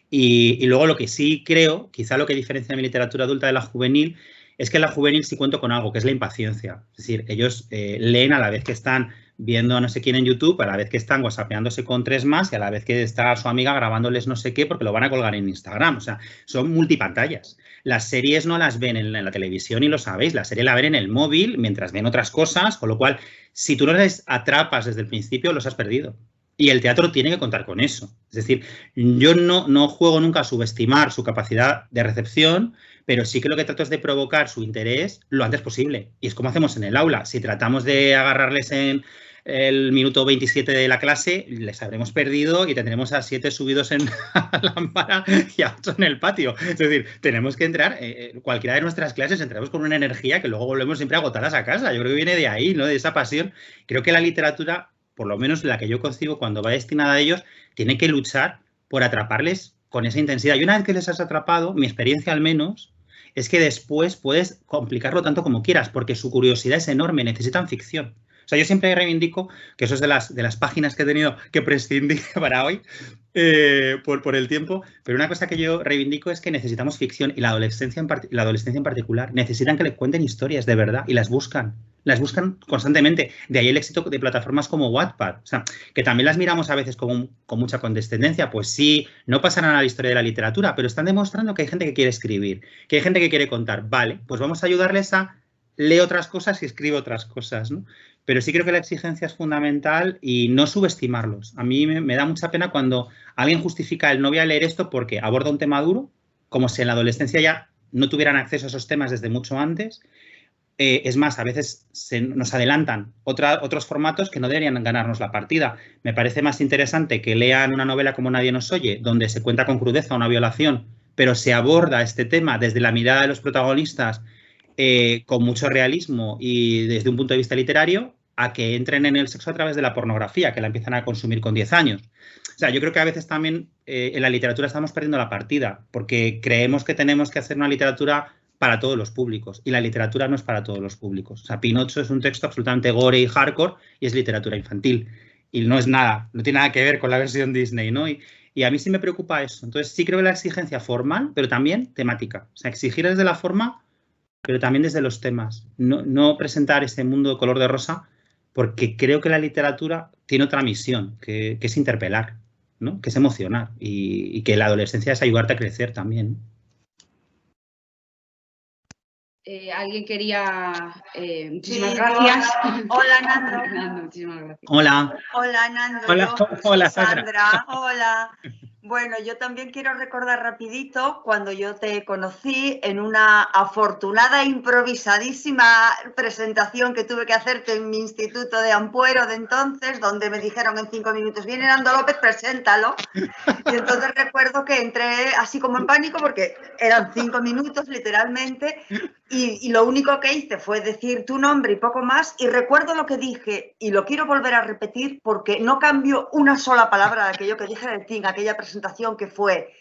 Y luego lo que sí creo, quizá lo que diferencia mi literatura adulta de la juvenil, es que en la juvenil sí cuento con algo, que es la impaciencia. Es decir, ellos leen a la vez que están viendo a no sé quién en YouTube, a la vez que están whatsappeándose con 3 más y a la vez que está su amiga grabándoles no sé qué porque lo van a colgar en Instagram. O sea, son multipantallas. Las series no las ven en la televisión y lo sabéis. La serie la ven en el móvil mientras ven otras cosas, con lo cual, si tú no les atrapas desde el principio, los has perdido. Y el teatro tiene que contar con eso. Es decir, yo no juego nunca a subestimar su capacidad de recepción, pero sí que lo que trato es de provocar su interés lo antes posible. Y es como hacemos en el aula. Si tratamos de agarrarles en el minuto 27 de la clase, les habremos perdido y tendremos a 7 subidos en la lámpara y a 8 en el patio. Es decir, tenemos que entrar, cualquiera de nuestras clases entramos con una energía que luego volvemos siempre agotadas a casa. Yo creo que viene de ahí, ¿no? De esa pasión. Creo que la literatura, por lo menos la que yo concibo cuando va destinada a ellos, tiene que luchar por atraparles con esa intensidad. Y una vez que les has atrapado, mi experiencia al menos, es que después puedes complicarlo tanto como quieras, porque su curiosidad es enorme, necesitan ficción. O sea, yo siempre reivindico que eso es de las páginas que he tenido que prescindir para hoy por el tiempo, pero una cosa que yo reivindico es que necesitamos ficción y la adolescencia en particular necesitan que les cuenten historias de verdad y las buscan constantemente. De ahí el éxito de plataformas como Wattpad, o sea, que también las miramos a veces con mucha condescendencia, pues sí, no pasarán a la historia de la literatura, pero están demostrando que hay gente que quiere escribir, que hay gente que quiere contar. Vale, pues vamos a ayudarles a leer otras cosas y escribe otras cosas, ¿no? Pero sí creo que la exigencia es fundamental y no subestimarlos. A mí me da mucha pena cuando alguien justifica el no voy a leer esto porque aborda un tema duro, como si en la adolescencia ya no tuvieran acceso a esos temas desde mucho antes. Es más, a veces nos adelantan otros formatos que no deberían ganarnos la partida. Me parece más interesante que lean una novela como Nadie nos oye, donde se cuenta con crudeza una violación, pero se aborda este tema desde la mirada de los protagonistas con mucho realismo y desde un punto de vista literario, a que entren en el sexo a través de la pornografía, que la empiezan a consumir con 10 años. O sea, yo creo que a veces también en la literatura estamos perdiendo la partida, porque creemos que tenemos que hacer una literatura para todos los públicos, y la literatura no es para todos los públicos. O sea, Pinocho es un texto absolutamente gore y hardcore y es literatura infantil. Y no es nada, no tiene nada que ver con la versión Disney, ¿no? Y a mí sí me preocupa eso. Entonces sí creo que la exigencia formal, pero también temática. O sea, exigir desde la forma, pero también desde los temas. No presentar ese mundo de color de rosa, porque creo que la literatura tiene otra misión, que es interpelar, ¿no? Que es emocionar, y que la adolescencia es ayudarte a crecer también, ¿no? Alguien quería... muchísimas gracias. Hola, Nando. Nando, muchísimas gracias. Hola. Hola, Nando. Hola, Sandra. Hola. Bueno, yo también quiero recordar rapidito cuando yo te conocí en una afortunada, improvisadísima presentación que tuve que hacerte en mi instituto de Ampuero de entonces, donde me dijeron en 5 minutos, viene Nando López, preséntalo. Y entonces recuerdo que entré así como en pánico porque eran 5 minutos literalmente y lo único que hice fue decir tu nombre y poco más, y recuerdo lo que dije y lo quiero volver a repetir porque no cambio una sola palabra de aquello que dije de ti en aquella presentación, que fue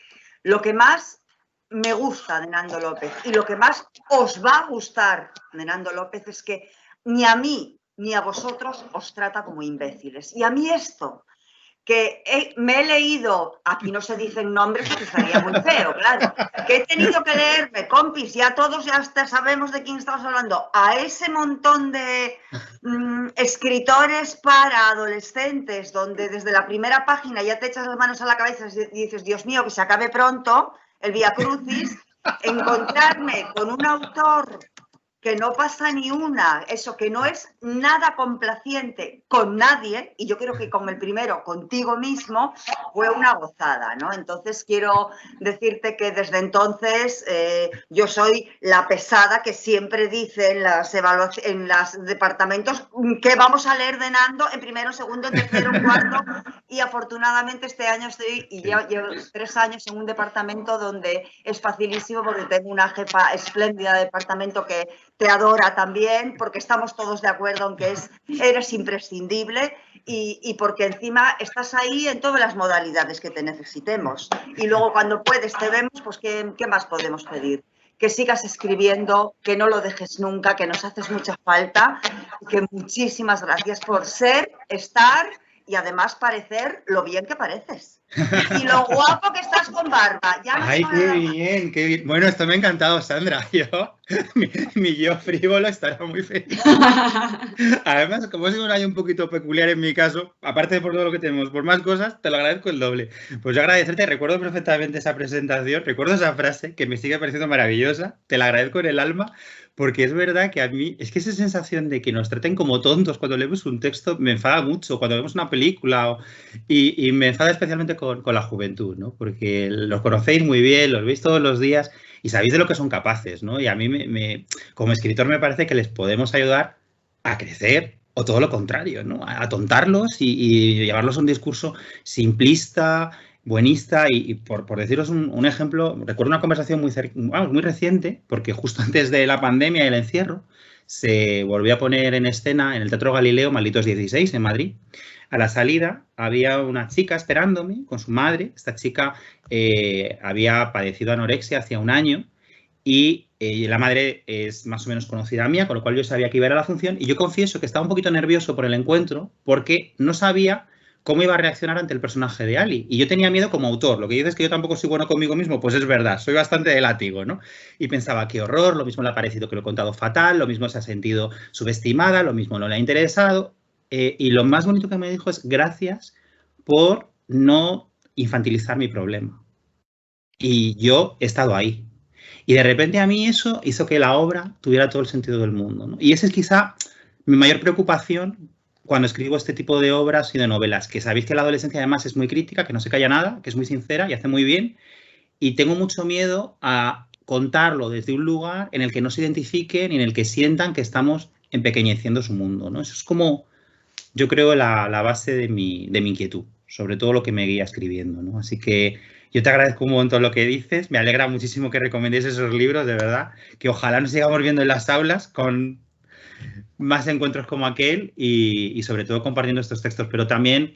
lo que más me gusta de Nando López y lo que más os va a gustar de Nando López es que ni a mí ni a vosotros os trata como imbéciles. Y a mí esto, que me he leído, aquí no se dicen nombres porque estaría muy feo, claro, que he tenido que leerme, compis, ya todos ya hasta sabemos de quién estamos hablando, a ese montón de escritores para adolescentes, donde desde la primera página ya te echas las manos a la cabeza y dices, Dios mío, que se acabe pronto el Vía Crucis, encontrarme con un autor que no pasa ni una, eso, que no es nada complaciente con nadie, y yo creo que con el primero, contigo mismo, fue una gozada, ¿no? Entonces quiero decirte que desde entonces yo soy la pesada que siempre dice en los departamentos que vamos a leer de Nando en primero, segundo, en tercero, en cuarto, y afortunadamente este año estoy, y llevo 3 años en un departamento donde es facilísimo porque tengo una jefa espléndida de departamento que te adora también, porque estamos todos de acuerdo en que eres imprescindible y porque encima estás ahí en todas las modalidades que te necesitemos. Y luego cuando puedes te vemos, pues ¿qué más podemos pedir? Que sigas escribiendo, que no lo dejes nunca, que nos haces mucha falta, que muchísimas gracias por ser, estar y además parecer lo bien que pareces. Y lo guapo que estás con barba. Ya no. Ay, qué bien, qué bien. Bueno, esto me ha encantado, Sandra. Mi yo frívolo estará muy feliz. Además, como es un año un poquito peculiar en mi caso, aparte de por todo lo que tenemos, por más cosas, te lo agradezco el doble. Pues yo agradecerte, recuerdo perfectamente esa presentación, recuerdo esa frase que me sigue pareciendo maravillosa, te la agradezco en el alma, porque es verdad que a mí, es que esa sensación de que nos traten como tontos cuando leemos un texto me enfada mucho, cuando vemos una película y me enfada especialmente con la juventud, ¿no? Porque los conocéis muy bien, los veis todos los días y sabéis de lo que son capaces, ¿no? Y a mí, como escritor, me parece que les podemos ayudar a crecer o todo lo contrario, ¿no? Atontarlos y llevarlos a un discurso simplista, buenista. Y por deciros un ejemplo, recuerdo una conversación muy reciente, porque justo antes de la pandemia y el encierro, se volvió a poner en escena en el Teatro Galileo Malditos 16 en Madrid. A la salida había una chica esperándome con su madre. Esta chica había padecido anorexia hacía un año y la madre es más o menos conocida mía, con lo cual yo sabía que iba a ir a la función, y yo confieso que estaba un poquito nervioso por el encuentro porque no sabía cómo iba a reaccionar ante el personaje de Ali. Y yo tenía miedo como autor. Lo que dices es que yo tampoco soy bueno conmigo mismo, pues es verdad, soy bastante de látigo, ¿no? Y pensaba, qué horror, lo mismo le ha parecido que lo he contado fatal, lo mismo se ha sentido subestimada, lo mismo no le ha interesado. Y lo más bonito que me dijo es gracias por no infantilizar mi problema. Y yo he estado ahí. Y de repente a mí eso hizo que la obra tuviera todo el sentido del mundo, ¿no? Y esa es quizá mi mayor preocupación cuando escribo este tipo de obras y de novelas, que sabéis que la adolescencia además es muy crítica, que no se calla nada, que es muy sincera y hace muy bien. Y tengo mucho miedo a contarlo desde un lugar en el que no se identifiquen y en el que sientan que estamos empequeñeciendo su mundo, ¿no? Eso es como, yo creo, la base de mi inquietud, sobre todo lo que me guía escribiendo, ¿no? Así que yo te agradezco un montón lo que dices, me alegra muchísimo que recomendéis esos libros, de verdad, que ojalá nos sigamos viendo en las aulas con más encuentros como aquel y sobre todo compartiendo estos textos, pero también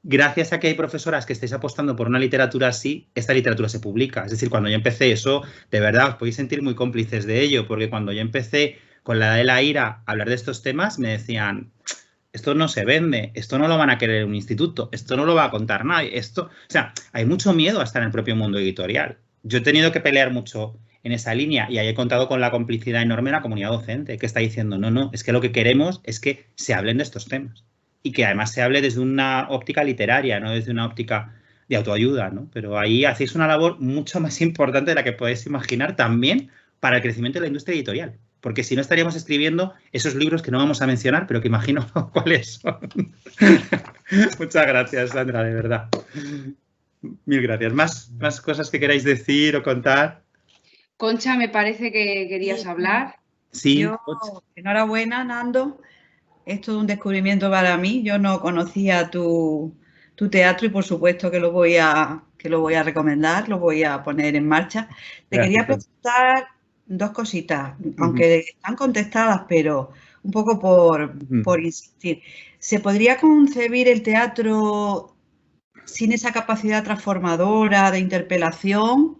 gracias a que hay profesoras que estáis apostando por una literatura así, esta literatura se publica. Es decir, cuando yo empecé eso, de verdad, os podéis sentir muy cómplices de ello, porque cuando yo empecé con la edad de la ira a hablar de estos temas, me decían, esto no se vende, esto no lo van a querer en un instituto, esto no lo va a contar nadie, esto... O sea, hay mucho miedo a estar en el propio mundo editorial. Yo he tenido que pelear mucho en esa línea y ahí he contado con la complicidad enorme de la comunidad docente, que está diciendo, no, es que lo que queremos es que se hablen de estos temas y que además se hable desde una óptica literaria, no desde una óptica de autoayuda, ¿no? Pero ahí hacéis una labor mucho más importante de la que podéis imaginar también para el crecimiento de la industria editorial. Porque si no estaríamos escribiendo esos libros que no vamos a mencionar, pero que imagino cuáles son. Muchas gracias, Sandra, de verdad. Mil gracias. ¿Más cosas que queráis decir o contar? Concha, me parece que querías hablar. Sí. Enhorabuena, Nando. Es todo un descubrimiento para mí. Yo no conocía tu teatro y por supuesto que lo voy a recomendar, lo voy a poner en marcha. Te quería preguntar dos cositas, aunque están contestadas, pero un poco por insistir. ¿Se podría concebir el teatro sin esa capacidad transformadora de interpelación?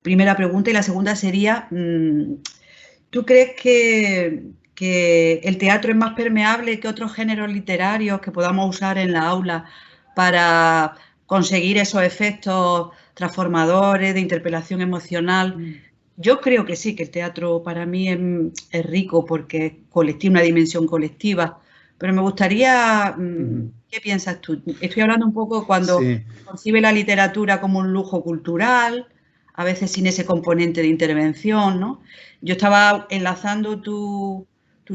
Primera pregunta. Y la segunda sería, ¿tú crees que el teatro es más permeable que otros géneros literarios que podamos usar en la aula para conseguir esos efectos transformadores de interpelación emocional? Yo creo que sí, que el teatro para mí es rico porque es colectivo, una dimensión colectiva, pero me gustaría, ¿qué piensas tú? Estoy hablando un poco cuando concibe la literatura como un lujo cultural, a veces sin ese componente de intervención, ¿no? Yo estaba enlazando tu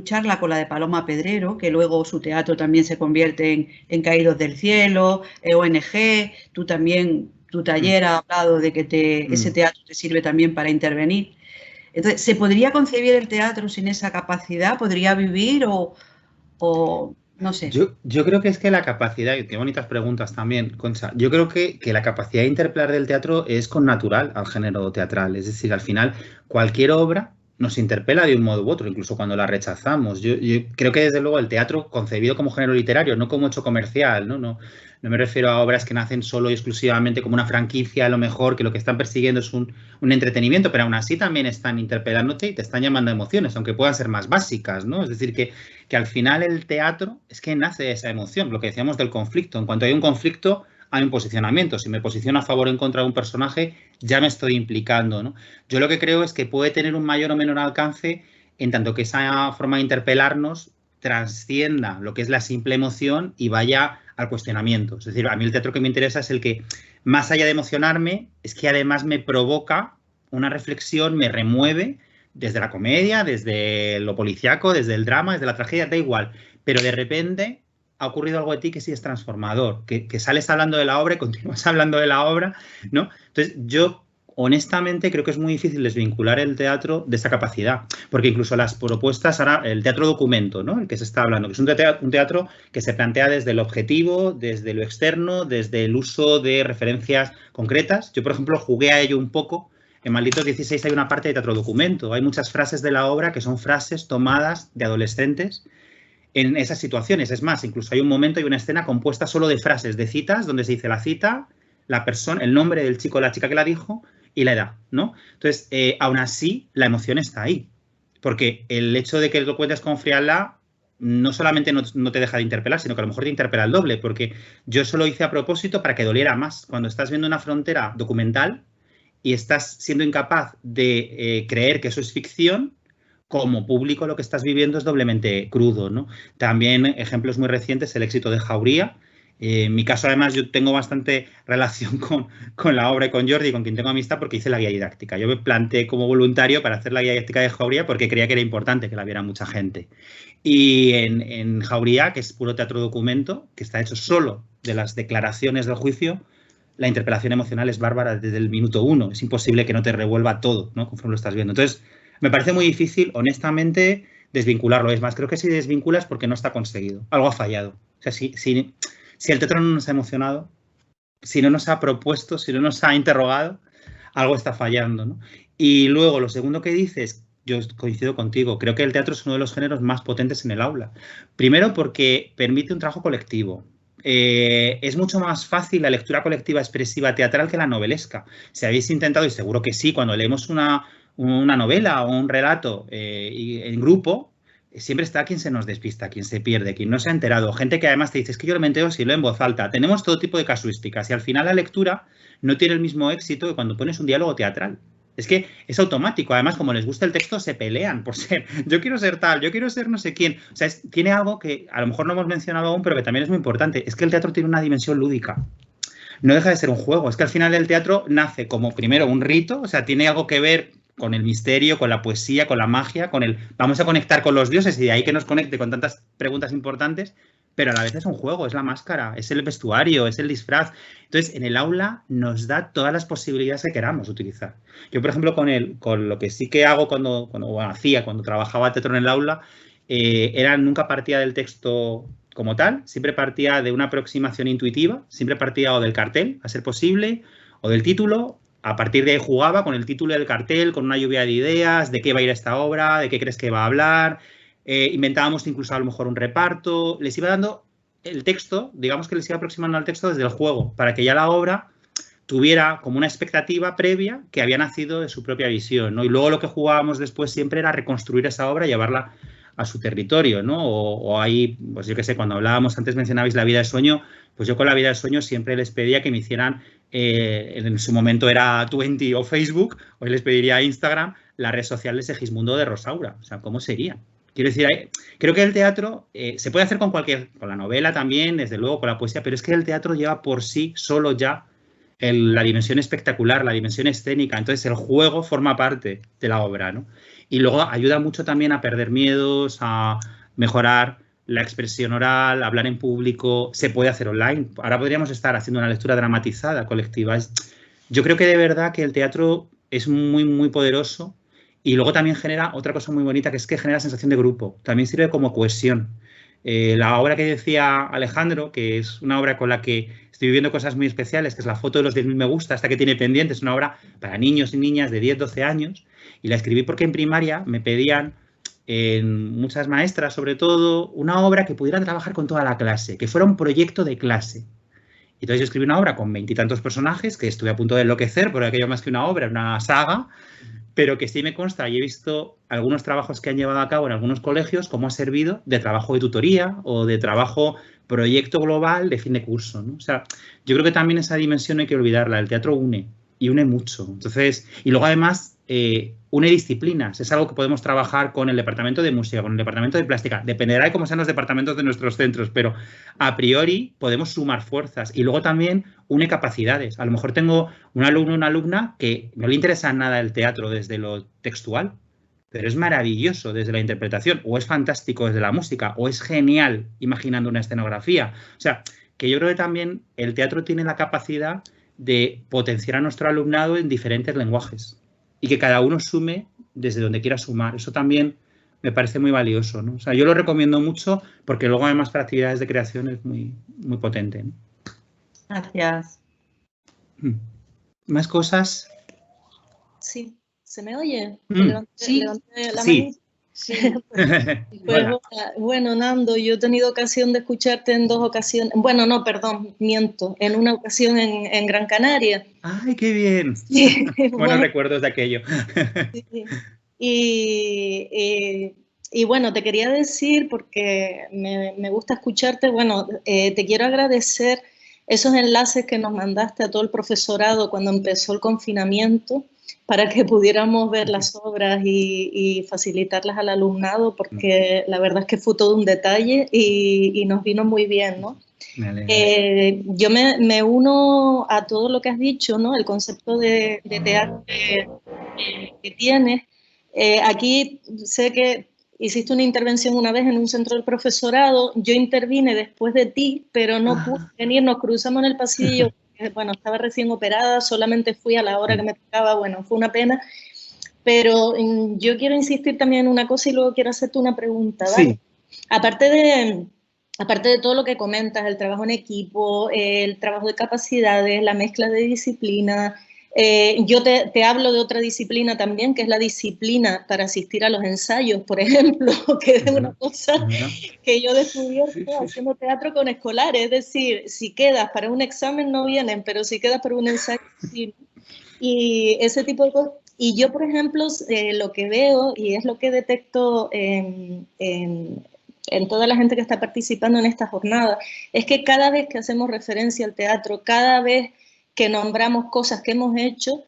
charla con la de Paloma Pedrero, que luego su teatro también se convierte en Caídos del Cielo, ONG, tú también, tu taller ha hablado de que ese teatro te sirve también para intervenir. Entonces, ¿se podría concebir el teatro sin esa capacidad? ¿Podría vivir o no sé? Yo creo que es que la capacidad, y qué bonitas preguntas también, Concha, yo creo que la capacidad de interpelar del teatro es connatural al género teatral. Es decir, al final, cualquier obra nos interpela de un modo u otro, incluso cuando la rechazamos. Yo creo que, desde luego, el teatro concebido como género literario, no como hecho comercial, ¿no? No me refiero a obras que nacen solo y exclusivamente como una franquicia, a lo mejor, que lo que están persiguiendo es un entretenimiento, pero aún así también están interpelándote y te están llamando a emociones, aunque puedan ser más básicas, ¿no? Es decir, que al final el teatro es que nace de esa emoción, lo que decíamos del conflicto. En cuanto hay un conflicto, hay un posicionamiento. Si me posiciono a favor o en contra de un personaje, ya me estoy implicando, ¿no? Yo lo que creo es que puede tener un mayor o menor alcance en tanto que esa forma de interpelarnos trascienda lo que es la simple emoción y vaya al cuestionamiento. Es decir, a mí el teatro que me interesa es el que, más allá de emocionarme, es que además me provoca una reflexión, me remueve desde la comedia, desde lo policíaco, desde el drama, desde la tragedia, da igual. Pero de repente ha ocurrido algo de ti que sí es transformador, que sales hablando de la obra y continúas hablando de la obra, ¿no? Entonces, yo honestamente creo que es muy difícil desvincular el teatro de esa capacidad, porque incluso las propuestas, ahora el teatro documento, ¿no? El que se está hablando, que es un teatro que se plantea desde el objetivo, desde lo externo, desde el uso de referencias concretas. Yo, por ejemplo, jugué a ello un poco. En Malditos 16 hay una parte de teatro documento. Hay muchas frases de la obra que son frases tomadas de adolescentes en esas situaciones. Es más, incluso hay un momento y una escena compuesta solo de frases, de citas, donde se dice la cita, la persona, el nombre del chico o la chica que la dijo y la edad, ¿no? Entonces, aún así, la emoción está ahí. Porque el hecho de que lo cuentes con frialdad no solamente no te deja de interpelar, sino que a lo mejor te interpela el doble. Porque yo eso lo hice a propósito para que doliera más. Cuando estás viendo una frontera documental y estás siendo incapaz de creer que eso es ficción, como público lo que estás viviendo es doblemente crudo, ¿no? También ejemplos muy recientes, el éxito de Jauría. En mi caso, además, yo tengo bastante relación con la obra y con Jordi, con quien tengo amistad, porque hice la guía didáctica. Yo me planteé como voluntario para hacer la guía didáctica de Jauría porque creía que era importante que la viera mucha gente. Y en Jauría, que es puro teatro documento, que está hecho solo de las declaraciones del juicio, la interpelación emocional es bárbara desde el minuto 1. Es imposible que no te revuelva todo, ¿no? Conforme lo estás viendo. Entonces, me parece muy difícil, honestamente, desvincularlo. Es más, creo que si desvinculas porque no está conseguido. Algo ha fallado. O sea, si el teatro no nos ha emocionado, si no nos ha propuesto, si no nos ha interrogado, algo está fallando, ¿no? Y luego, lo segundo que dices, yo coincido contigo, creo que el teatro es uno de los géneros más potentes en el aula. Primero porque permite un trabajo colectivo. Es mucho más fácil la lectura colectiva expresiva teatral que la novelesca. Si habéis intentado, y seguro que sí, cuando leemos una novela o un relato en grupo, siempre está quien se nos despista, quien se pierde, quien no se ha enterado. Gente que además te dice, es que yo lo me entero si leo en voz alta. Tenemos todo tipo de casuísticas y al final la lectura no tiene el mismo éxito que cuando pones un diálogo teatral. Es que es automático. Además, como les gusta el texto, se pelean por ser, yo quiero ser tal, yo quiero ser no sé quién. O sea, tiene algo que a lo mejor no hemos mencionado aún, pero que también es muy importante. Es que el teatro tiene una dimensión lúdica. No deja de ser un juego. Es que al final el teatro nace como, primero, un rito. O sea, tiene algo que ver con el misterio, con la poesía, con la magia, con el vamos a conectar con los dioses y de ahí que nos conecte con tantas preguntas importantes, pero a la vez es un juego, es la máscara, es el vestuario, es el disfraz. Entonces, en el aula nos da todas las posibilidades que queramos utilizar. Yo, por ejemplo, con lo que sí que hago cuando trabajaba teatro en el aula, nunca partía del texto como tal, siempre partía de una aproximación intuitiva, siempre partía o del cartel, a ser posible, o del título. A partir de ahí jugaba con el título del cartel, con una lluvia de ideas, de qué va a ir esta obra, de qué crees que va a hablar. Inventábamos incluso a lo mejor un reparto. Les iba dando el texto, digamos que les iba aproximando al texto desde el juego, para que ya la obra tuviera como una expectativa previa que había nacido de su propia visión, ¿no? Y luego lo que jugábamos después siempre era reconstruir esa obra y llevarla a su territorio, ¿no? O ahí, pues yo qué sé, cuando hablábamos, antes mencionabais La vida de sueño, pues yo con La vida de sueño siempre les pedía que me hicieran, en su momento era Twenty o Facebook, hoy les pediría a Instagram, la red social de Segismundo de Rosaura. O sea, ¿cómo sería? Quiero decir, creo que el teatro se puede hacer con la novela también, desde luego, con la poesía, pero es que el teatro lleva por sí solo ya la dimensión espectacular, la dimensión escénica. Entonces, el juego forma parte de la obra, ¿no? Y luego ayuda mucho también a perder miedos, a mejorar la expresión oral, hablar en público. Se puede hacer online. Ahora podríamos estar haciendo una lectura dramatizada, colectiva. Yo creo que de verdad que el teatro es muy, muy poderoso y luego también genera otra cosa muy bonita, que es que genera sensación de grupo. También sirve como cohesión. La obra que decía Alejandro, que es una obra con la que estoy viviendo cosas muy especiales, que es la foto de los 10.000 me gusta, esta que tiene pendiente, es una obra para niños y niñas de 10, 12 años, y la escribí porque en primaria me pedían, muchas maestras sobre todo, una obra que pudiera trabajar con toda la clase, que fuera un proyecto de clase. Y entonces yo escribí una obra con 20 y tantos personajes, que estuve a punto de enloquecer, porque aquello más que una obra, una saga, pero que sí me consta y he visto algunos trabajos que han llevado a cabo en algunos colegios, cómo ha servido de trabajo de tutoría o de trabajo proyecto global de fin de curso, ¿no? O sea, yo creo que también esa dimensión no hay que olvidarla. El teatro une y une mucho. Entonces, y luego además une disciplinas. Es algo que podemos trabajar con el departamento de música, con el departamento de plástica. Dependerá de cómo sean los departamentos de nuestros centros, pero a priori podemos sumar fuerzas. Y luego también une capacidades. A lo mejor tengo un alumno o una alumna que no le interesa nada el teatro desde lo textual, pero es maravilloso desde la interpretación, o es fantástico desde la música, o es genial imaginando una escenografía. O sea, que yo creo que también el teatro tiene la capacidad de potenciar a nuestro alumnado en diferentes lenguajes y que cada uno sume desde donde quiera sumar. Eso también me parece muy valioso, ¿no? O sea, yo lo recomiendo mucho porque luego además para actividades de creación es muy, muy potente, ¿no? Gracias. ¿Más cosas? Sí, ¿se me oye? Sí. Levanté la Sí. manita. Pues, bueno, Nando, yo he tenido ocasión de escucharte en 2 ocasiones. Bueno, no, perdón, miento. En una ocasión en Gran Canaria. ¡Ay, qué bien! Sí, Buenos recuerdos de aquello. Sí. Y bueno, te quería decir, porque me gusta escucharte, bueno, te quiero agradecer esos enlaces que nos mandaste a todo el profesorado cuando empezó el confinamiento para que pudiéramos ver las obras y facilitarlas al alumnado, porque la verdad es que fue todo un detalle y nos vino muy bien, ¿no? Yo me uno a todo lo que has dicho, ¿no? El concepto de teatro que tienes. Aquí sé que hiciste una intervención una vez en un centro del profesorado, yo intervine después de ti, pero no pude venir, nos cruzamos en el pasillo, bueno, estaba recién operada, solamente fui a la hora que me tocaba, bueno, fue una pena, pero yo quiero insistir también en una cosa y luego quiero hacerte una pregunta, ¿vale? Sí. Aparte de todo lo que comentas, el trabajo en equipo, el trabajo de capacidades, la mezcla de disciplinas, yo te hablo de otra disciplina también, que es la disciplina para asistir a los ensayos, por ejemplo, que es una cosa que yo he descubierto haciendo teatro con escolares, es decir, si quedas para un examen no vienen, pero si quedas para un ensayo sí. Y ese tipo de cosas. Y yo, por ejemplo, lo que veo, y es lo que detecto en toda la gente que está participando en esta jornada, es que cada vez que hacemos referencia al teatro, cada vez que nombramos cosas que hemos hecho,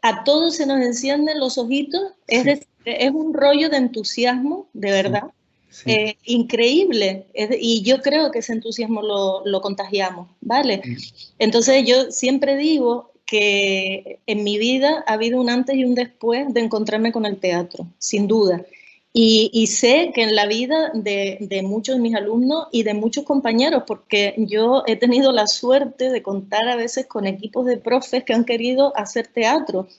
a todos se nos encienden los ojitos, es decir, es un rollo de entusiasmo, de verdad, increíble, y yo creo que ese entusiasmo lo contagiamos, ¿vale? Entonces yo siempre digo que en mi vida ha habido un antes y un después de encontrarme con el teatro, sin duda. Y sé que en la vida de muchos de mis alumnos y de muchos compañeros, porque yo he tenido la suerte de contar a veces con equipos de profes que han querido hacer teatro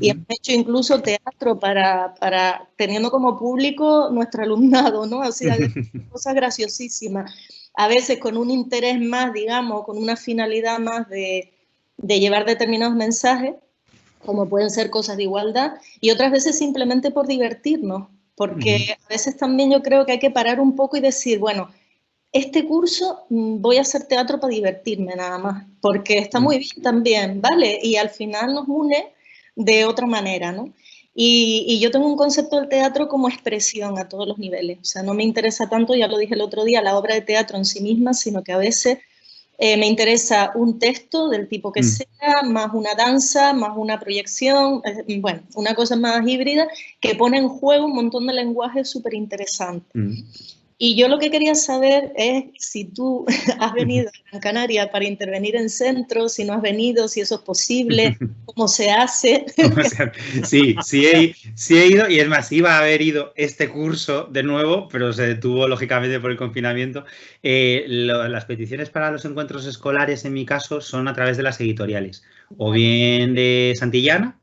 y han hecho incluso teatro para teniendo como público nuestro alumnado, ¿no? O sea, cosas graciosísimas. A veces con un interés más, digamos, con una finalidad más de llevar determinados mensajes, como pueden ser cosas de igualdad, y otras veces simplemente por divertirnos. Porque a veces también yo creo que hay que parar un poco y decir, bueno, este curso voy a hacer teatro para divertirme nada más, porque está muy bien también, ¿vale? Y al final nos une de otra manera, ¿no? Y yo tengo un concepto del teatro como expresión a todos los niveles. O sea, no me interesa tanto, ya lo dije el otro día, la obra de teatro en sí misma, sino que a veces me interesa un texto del tipo que sea, más una danza, más una proyección, bueno, una cosa más híbrida que pone en juego un montón de lenguajes súper interesantes. Y yo lo que quería saber es si tú has venido a Gran Canaria para intervenir en centros, si no has venido, si eso es posible, cómo se hace. Sí he ido, y es más, iba a haber ido este curso de nuevo, pero se detuvo lógicamente por el confinamiento. Las peticiones para los encuentros escolares, en mi caso, son a través de las editoriales, o bien de Santillana,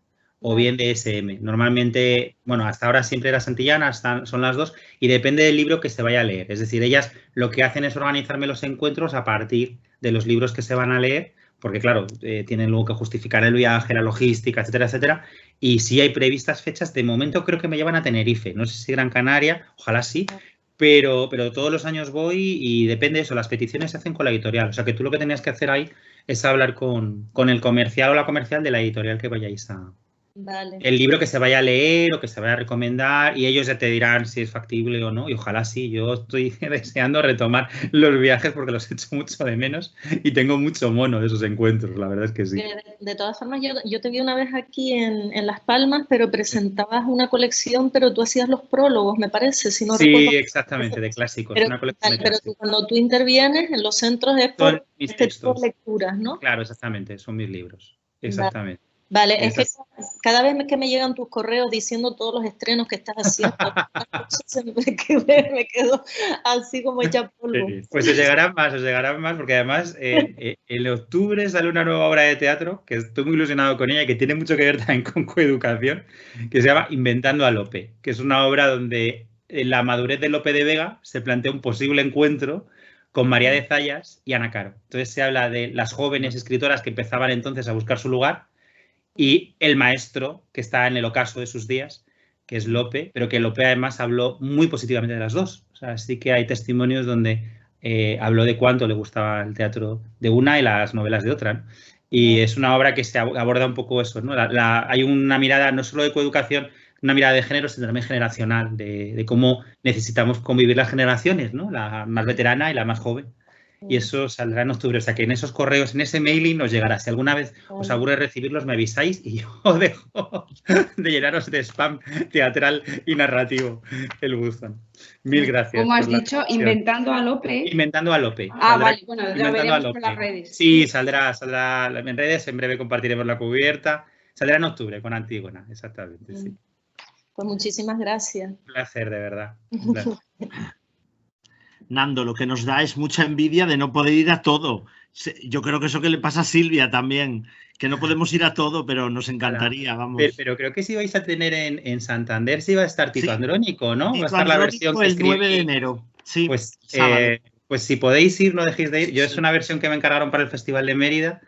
o bien de SM. Normalmente, bueno, hasta ahora siempre era Santillana, son las dos, y depende del libro que se vaya a leer. Es decir, ellas lo que hacen es organizarme los encuentros a partir de los libros que se van a leer, porque claro, tienen luego que justificar el viaje, la logística, etcétera, etcétera. Y sí hay previstas fechas, de momento creo que me llevan a Tenerife, no sé si Gran Canaria, ojalá sí, pero todos los años voy y depende de eso, las peticiones se hacen con la editorial. O sea que tú lo que tenías que hacer ahí es hablar con el comercial o la comercial de la editorial que vayáis a... Vale. El libro que se vaya a leer o que se vaya a recomendar, y ellos ya te dirán si es factible o no, y ojalá sí. Yo estoy deseando retomar los viajes porque los echo mucho de menos y tengo mucho mono de esos encuentros, la verdad es que sí. De todas formas, yo te vi una vez aquí en Las Palmas, pero presentabas una colección, pero tú hacías los prólogos, me parece, si no recuerdo. Sí, exactamente, de clásicos. Pero, una colección de clásicos. Cuando tú intervienes en los centros es por este tipo de lecturas, ¿no? Claro, exactamente, son mis libros, exactamente. Vale. Vale, es que cada vez que me llegan tus correos diciendo todos los estrenos que estás haciendo, me quedo así como hecha polvo. Pues os llegarán más, porque además en octubre sale una nueva obra de teatro, que estoy muy ilusionado con ella y que tiene mucho que ver también con coeducación, que se llama Inventando a Lope, que es una obra donde en la madurez de Lope de Vega se plantea un posible encuentro con María de Zayas y Ana Caro. Entonces se habla de las jóvenes escritoras que empezaban entonces a buscar su lugar y el maestro que está en el ocaso de sus días, que es Lope, pero que Lope además habló muy positivamente de las dos. O sea, sí que hay testimonios donde habló de cuánto le gustaba el teatro de una y las novelas de otra, ¿no? Y es una obra que se aborda un poco eso, ¿no? Hay una mirada no solo de coeducación, una mirada de género, sino también generacional, de cómo necesitamos convivir las generaciones, ¿no? La más veterana y la más joven. Y eso saldrá en octubre. O sea que en esos correos, en ese mailing os llegará. Si alguna vez os aburre recibirlos, me avisáis y yo dejo de llenaros de spam teatral y narrativo el buzón. Mil gracias. Como has dicho, Inventando a Lope. Inventando a Lope. Vale, bueno, lo veremos por las redes. Sí, saldrá en redes. En breve compartiremos la cubierta. Saldrá en octubre con Antígona, exactamente. Sí. Pues muchísimas gracias. Un placer, de verdad. Un placer. Nando, lo que nos da es mucha envidia de no poder ir a todo. Yo creo que eso que le pasa a Silvia también, que no podemos ir a todo, pero nos encantaría, vamos. Pero creo que sí vais a tener en Santander, sí va a estar Tito Andrónico, ¿no? Tito va a estar la versión que el 9 de enero. Sí, pues si podéis ir, no dejéis de ir. Yo es una versión que me encargaron para el Festival de Mérida,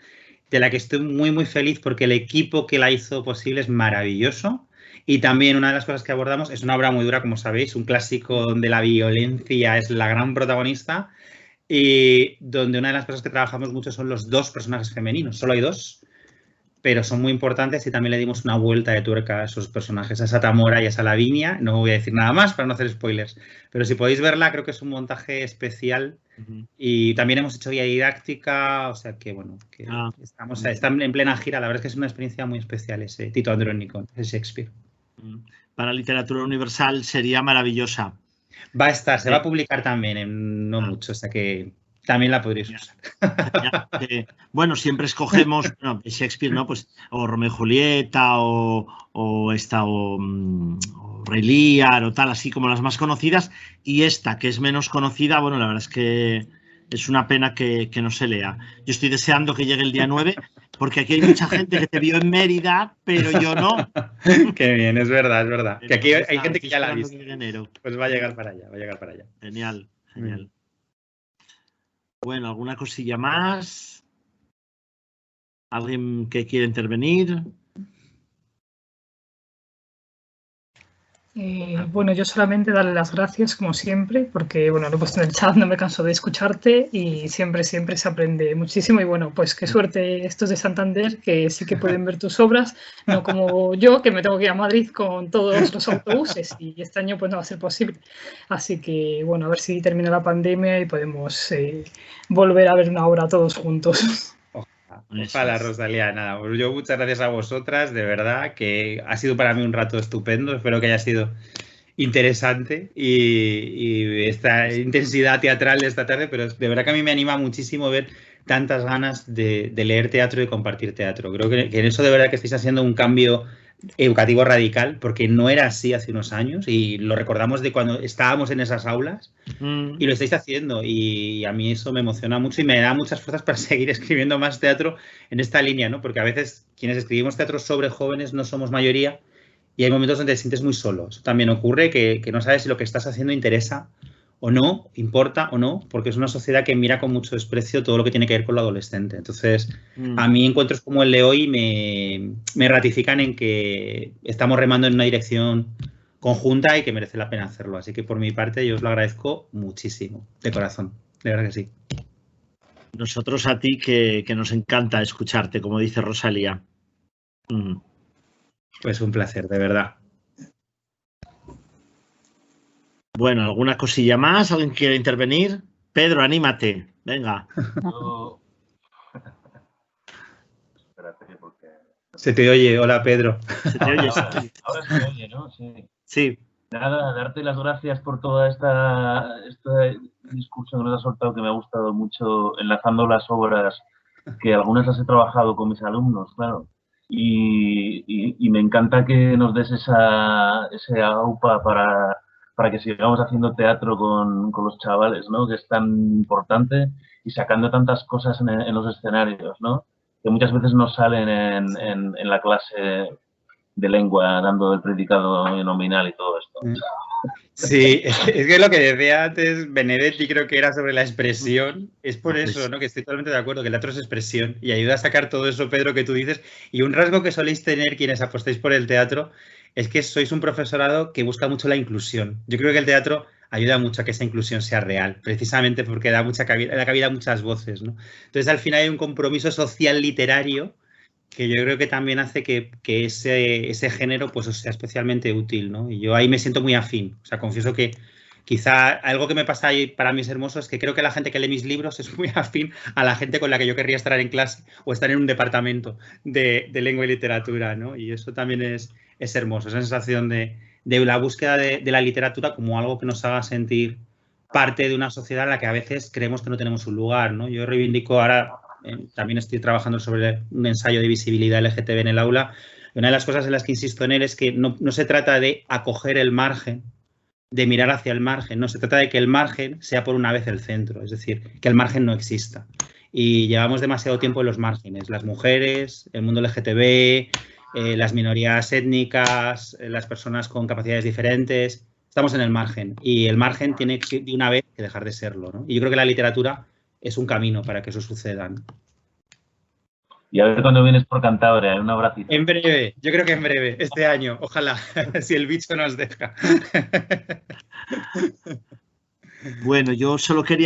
de la que estoy muy, muy feliz porque el equipo que la hizo posible es maravilloso. Y también una de las cosas que abordamos es una obra muy dura, como sabéis, un clásico donde la violencia es la gran protagonista y donde una de las cosas que trabajamos mucho son los dos personajes femeninos. Solo hay dos, pero son muy importantes y también le dimos una vuelta de tuerca a esos personajes, a esa Tamora y a esa Lavinia. No voy a decir nada más para no hacer spoilers, pero si podéis verla, creo que es un montaje especial. Y también hemos hecho guía didáctica, o sea que, bueno, que están en plena gira. La verdad es que es una experiencia muy especial ese Tito Andrónico, ese Shakespeare. Para literatura universal sería maravillosa. Va a estar, se va a publicar también en no mucho, o sea que también la podréis usar. Bueno, siempre escogemos Shakespeare, ¿no? Pues o Romeo y Julieta o Rey Lear o tal, así como las más conocidas. Y esta, que es menos conocida, bueno, la verdad es que es una pena que no se lea. Yo estoy deseando que llegue el día 9, porque aquí hay mucha gente que te vio en Mérida, pero yo no. Qué bien, es verdad, es verdad. Que aquí hay gente que ya la ha visto. Pues va a llegar para allá, Genial, genial. Bueno, ¿alguna cosilla más? ¿Alguien que quiere intervenir? Bueno, yo solamente darle las gracias, como siempre, porque, bueno, lo he puesto en el chat, no me canso de escucharte y siempre se aprende muchísimo. Y, bueno, pues qué suerte estos de Santander, que sí que pueden ver tus obras, no como yo, que me tengo que ir a Madrid con todos los autobuses y este año pues no va a ser posible. Así que, bueno, a ver si termina la pandemia y podemos volver a ver una obra todos juntos. Ojalá, Rosalía, nada, pues yo muchas gracias a vosotras, de verdad, que ha sido para mí un rato estupendo, espero que haya sido interesante y esta intensidad teatral de esta tarde, pero de verdad que a mí me anima muchísimo ver tantas ganas de leer teatro y de compartir teatro. Creo que en eso de verdad que estáis haciendo un cambio educativo radical, porque no era así hace unos años y lo recordamos de cuando estábamos en esas aulas y lo estáis haciendo y a mí eso me emociona mucho y me da muchas fuerzas para seguir escribiendo más teatro en esta línea, ¿no? Porque a veces quienes escribimos teatro sobre jóvenes no somos mayoría y hay momentos donde te sientes muy solo. Eso también ocurre, que no sabes si lo que estás haciendo interesa o no, importa o no, porque es una sociedad que mira con mucho desprecio todo lo que tiene que ver con lo adolescente. Entonces, a mí encuentros como el de hoy me ratifican en que estamos remando en una dirección conjunta y que merece la pena hacerlo. Así que por mi parte yo os lo agradezco muchísimo, de corazón, de verdad que sí. Nosotros a ti que nos encanta escucharte, como dice Rosalía. Pues un placer, de verdad. Bueno, ¿alguna cosilla más? ¿Alguien quiere intervenir? Pedro, anímate. Venga. Yo... Espérate, porque... Se te oye. Hola, Pedro. Se te oye. Ahora se oye, ¿no? Sí. Sí. Nada, darte las gracias por toda este discurso que nos has soltado, que me ha gustado mucho, enlazando las obras, que algunas las he trabajado con mis alumnos, claro. y me encanta que nos des ese AUPA para que sigamos haciendo teatro con los chavales, ¿no? Que es tan importante y sacando tantas cosas en los escenarios, ¿no? Que muchas veces no salen en la clase de lengua, dando el predicado nominal y todo esto. Sí, es que lo que decía antes Benedetti, creo que era sobre la expresión, es por eso, ¿no? Que estoy totalmente de acuerdo, que el teatro es expresión y ayuda a sacar todo eso, Pedro, que tú dices. Y un rasgo que soléis tener quienes apostáis por el teatro es que sois un profesorado que busca mucho la inclusión. Yo creo que el teatro ayuda mucho a que esa inclusión sea real, precisamente porque da cabida a muchas voces, ¿no? Entonces, al final hay un compromiso social literario que yo creo que también hace que ese género pues os sea especialmente útil, ¿no? Y yo ahí me siento muy afín. O sea, confieso que quizá algo que me pasa ahí para mí es hermoso es que creo que la gente que lee mis libros es muy afín a la gente con la que yo querría estar en clase o estar en un departamento de lengua y literatura, ¿no? Y eso también es hermoso, esa sensación de la búsqueda de la literatura como algo que nos haga sentir parte de una sociedad en la que a veces creemos que no tenemos un lugar, ¿no? Yo reivindico ahora... también estoy trabajando sobre un ensayo de visibilidad LGTB en el aula. Y una de las cosas en las que insisto en él es que no se trata de acoger el margen, de mirar hacia el margen, no, se trata de que el margen sea por una vez el centro, es decir, que el margen no exista. Y llevamos demasiado tiempo en los márgenes, las mujeres, el mundo LGTB, las minorías étnicas, las personas con capacidades diferentes, estamos en el margen y el margen tiene de una vez que dejar de serlo, ¿no? Y yo creo que la literatura es un camino para que eso suceda, ¿no? Y a ver cuando vienes por Cantabria, un abracito. En breve, yo creo que en breve, este año, ojalá, si el bicho nos deja. Bueno, yo solo quería